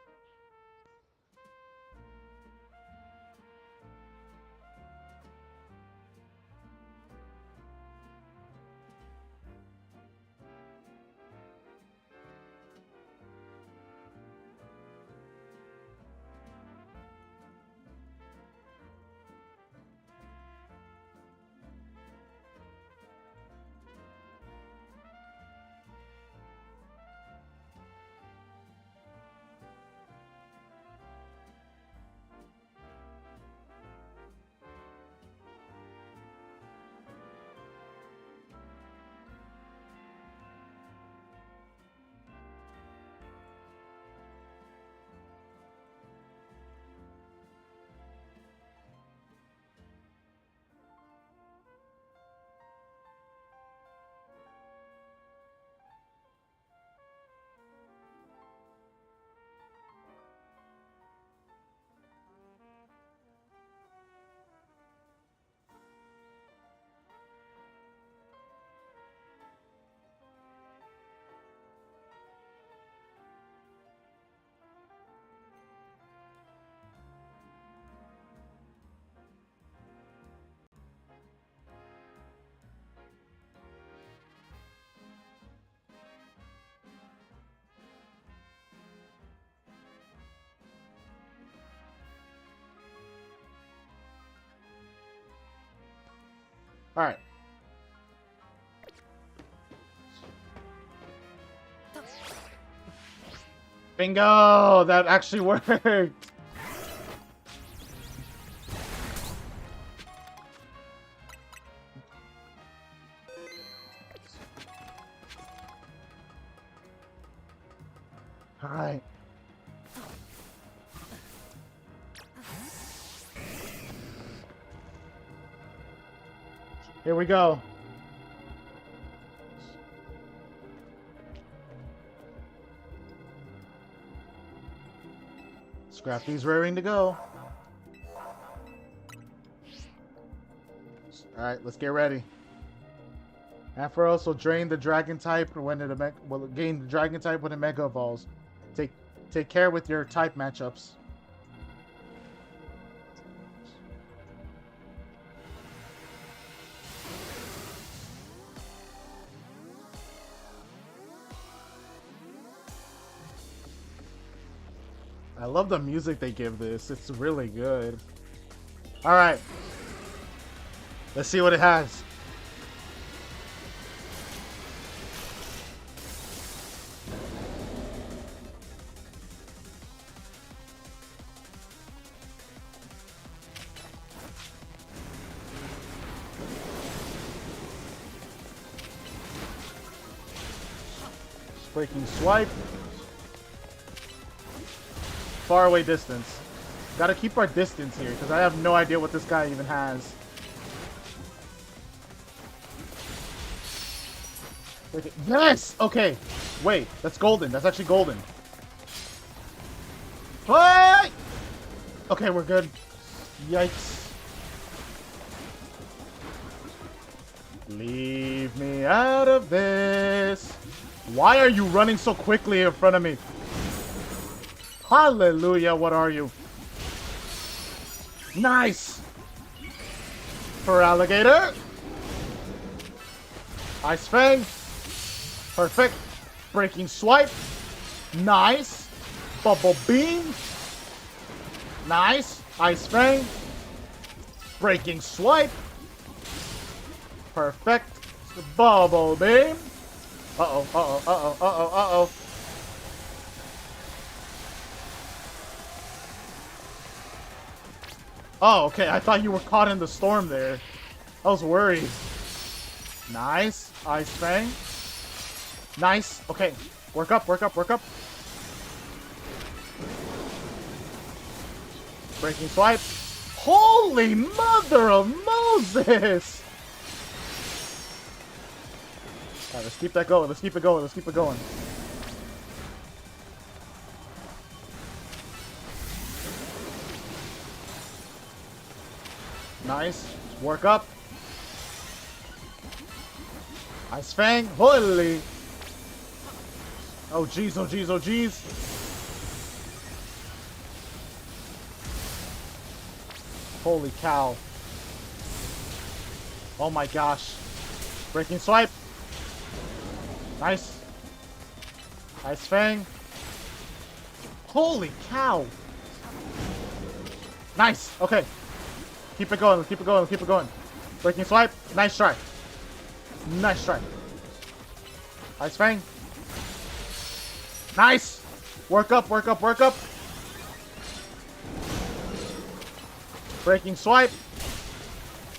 All right. Bingo! That actually worked. All right. Here we go. Scrappy's raring to go. Alright, let's get ready. Ampharos will drain the dragon type when it will gain the dragon type when it mega evolves. Take care with your type matchups. I love the music they give this. It's really good. Alright. Let's see what it has. Breaking swipe. Far away distance. Gotta keep our distance here, because I have no idea what this guy even has. Yes! Okay. Wait, that's golden. That's actually golden. What? Okay, we're good. Yikes. Leave me out of this. Why are you running so quickly in front of me? Hallelujah, what are you? Nice! For alligator. Ice Fang. Perfect. Breaking swipe. Nice. Bubble beam. Nice. Ice Fang. Breaking swipe. Perfect. Bubble beam. Uh-oh, uh-oh, uh-oh, uh-oh, uh-oh. Oh, okay. I thought you were caught in the storm there. I was worried. Nice. Ice Fang. Nice. Okay. Work up, work up, work up. Breaking swipe. Holy mother of Moses! Alright, let's keep that going. Let's keep it going. Let's keep it going. Nice. Work up. Ice Fang. Holy. Oh, jeez. Oh, jeez. Oh, jeez. Holy cow. Oh, my gosh. Breaking swipe. Nice. Ice Fang. Holy cow. Nice. Okay. Keep it going. Let's keep it going. Let's keep it going. Breaking swipe. Nice try. Nice try. Ice Fang. Nice. Work up. Work up. Work up. Breaking swipe.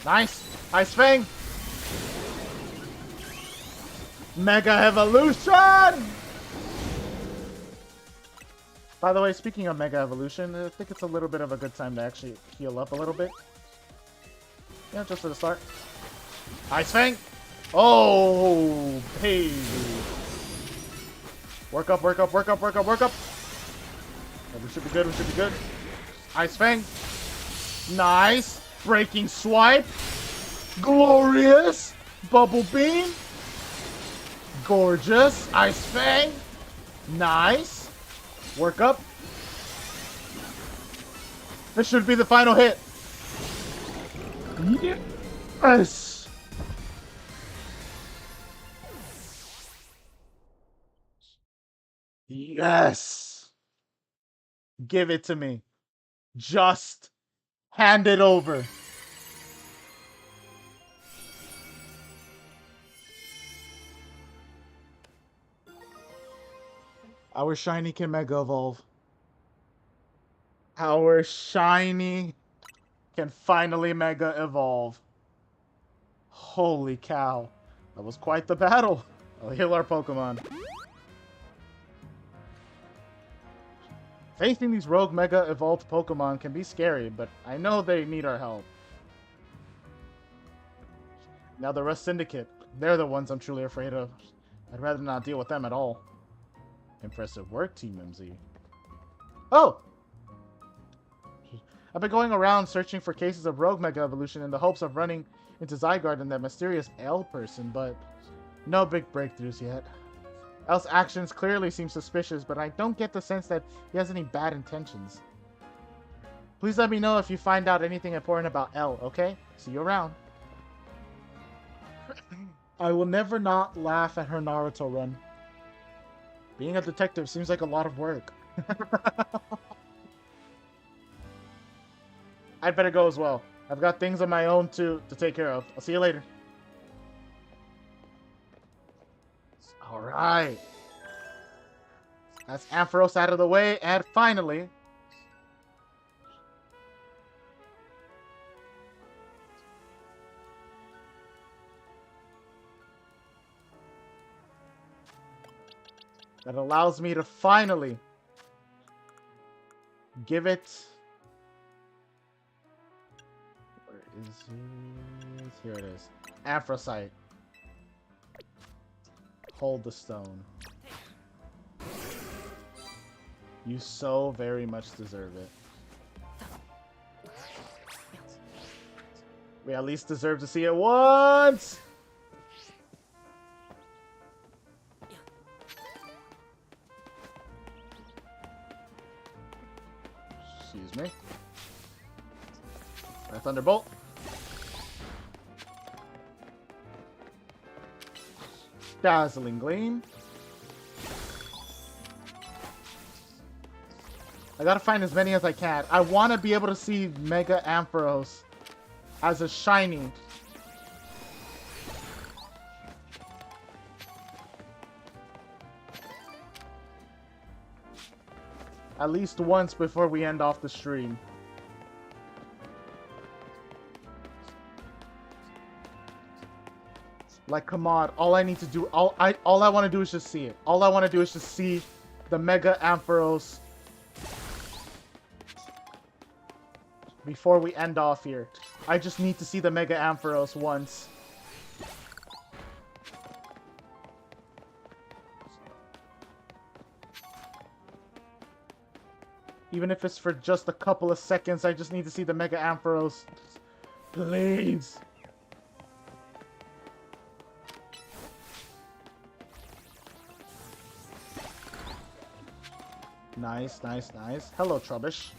Nice. Ice Fang. Mega Evolution! By the way, speaking of Mega Evolution, I think it's a little bit of a good time to actually heal up a little bit. Yeah, just for the start. Ice Fang! Oh, baby. Work up, work up, work up, work up, work up. Yeah, we should be good, we should be good. Ice Fang. Nice. Breaking swipe. Glorious. Bubble beam. Gorgeous. Ice Fang. Nice. Work up. This should be the final hit. Yes. Yes. Give it to me. Just hand it over. Our shiny can Mega Evolve. Our shiny can finally Mega Evolve. Holy cow. That was quite the battle. I'll heal our Pokemon. Facing these rogue Mega Evolved Pokemon can be scary, but I know they need our help. Now the Rust Syndicate. They're the ones I'm truly afraid of. I'd rather not deal with them at all. Impressive work, Team MZ. Oh! I've been going around searching for cases of rogue Mega Evolution in the hopes of running into Zygarde and that mysterious L person, but no big breakthroughs yet. L's actions clearly seem suspicious, but I don't get the sense that he has any bad intentions. Please let me know if you find out anything important about L, okay? See you around. I will never not laugh at her Naruto run. Being a detective seems like a lot of work. I'd better go as well. I've got things of my own to take care of. I'll see you later. Alright. That's Ampharos out of the way, and finally... that allows me to finally give it... Where is it? Here it is. Anthracite. Hold the stone. You so very much deserve it. We at least deserve to see it once! Excuse me. Thunderbolt. Dazzling Gleam. I gotta find as many as I can. I want to be able to see Mega Ampharos as a shiny. At least once before we end off the stream. Like, come on. All I need to do... All I want to do is just see it. All I want to do is just see the Mega Ampharos before we end off here. I just need to see the Mega Ampharos once. Even if it's for just a couple of seconds, I just need to see the Mega Ampharos. Please. Nice, nice, nice. Hello, Trubbish.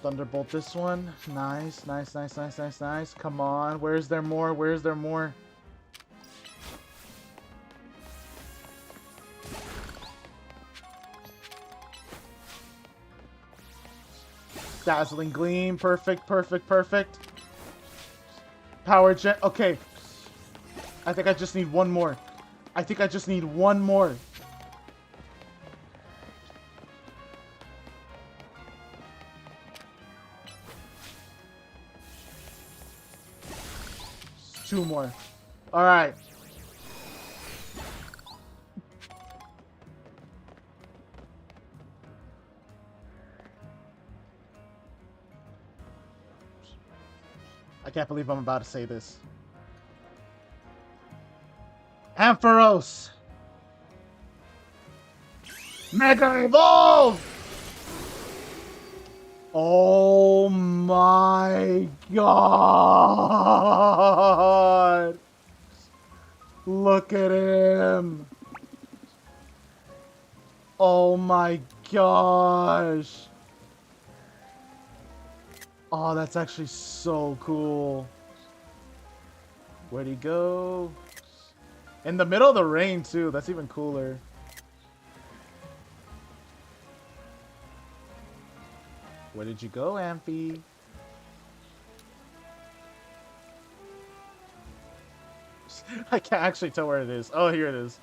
Thunderbolt this one. Nice, nice, nice, nice, nice, nice. Come on. Where's there more? Where's there more? Dazzling Gleam. Perfect, perfect, perfect. Power Jet. Okay. I think I just need one more. I think I just need one more. Two more. All right. I can't believe I'm about to say this. Ampharos! Mega Evolve! Oh my god! Look at him! Oh my gosh! Oh, that's actually so cool. Where'd he go? In the middle of the rain, too. That's even cooler. Where did you go, Amphi? I can't actually tell where it is. Oh, here it is.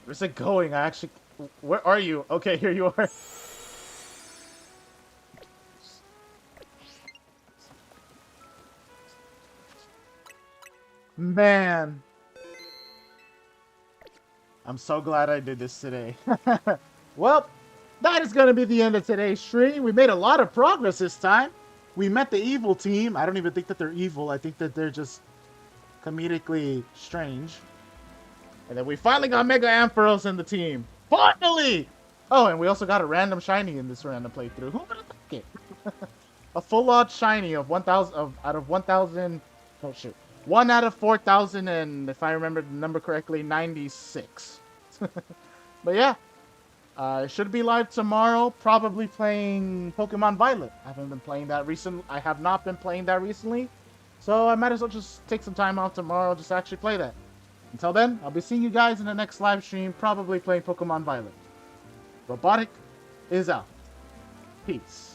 Where's it going? I actually... Where are you? Okay, here you are. Man. I'm so glad I did this today. Well, that is going to be the end of today's stream. We made a lot of progress this time. We met the evil team. I don't even think that they're evil. I think that they're just comedically strange. And then we finally got Mega Ampharos in the team. Finally! Oh, and we also got a random shiny in this random playthrough. Who would have thought it? A full-out shiny of 1,000 out of 1,000. Oh shoot. 1 out of 4,000, and if I remember the number correctly, 96. But yeah, I should be live tomorrow, probably playing Pokemon Violet. I haven't been playing that recently. I have not been playing that recently, so I might as well just take some time off tomorrow just to actually play that. Until then, I'll be seeing you guys in the next live stream, probably playing Pokemon Violet. Robotic is out. Peace.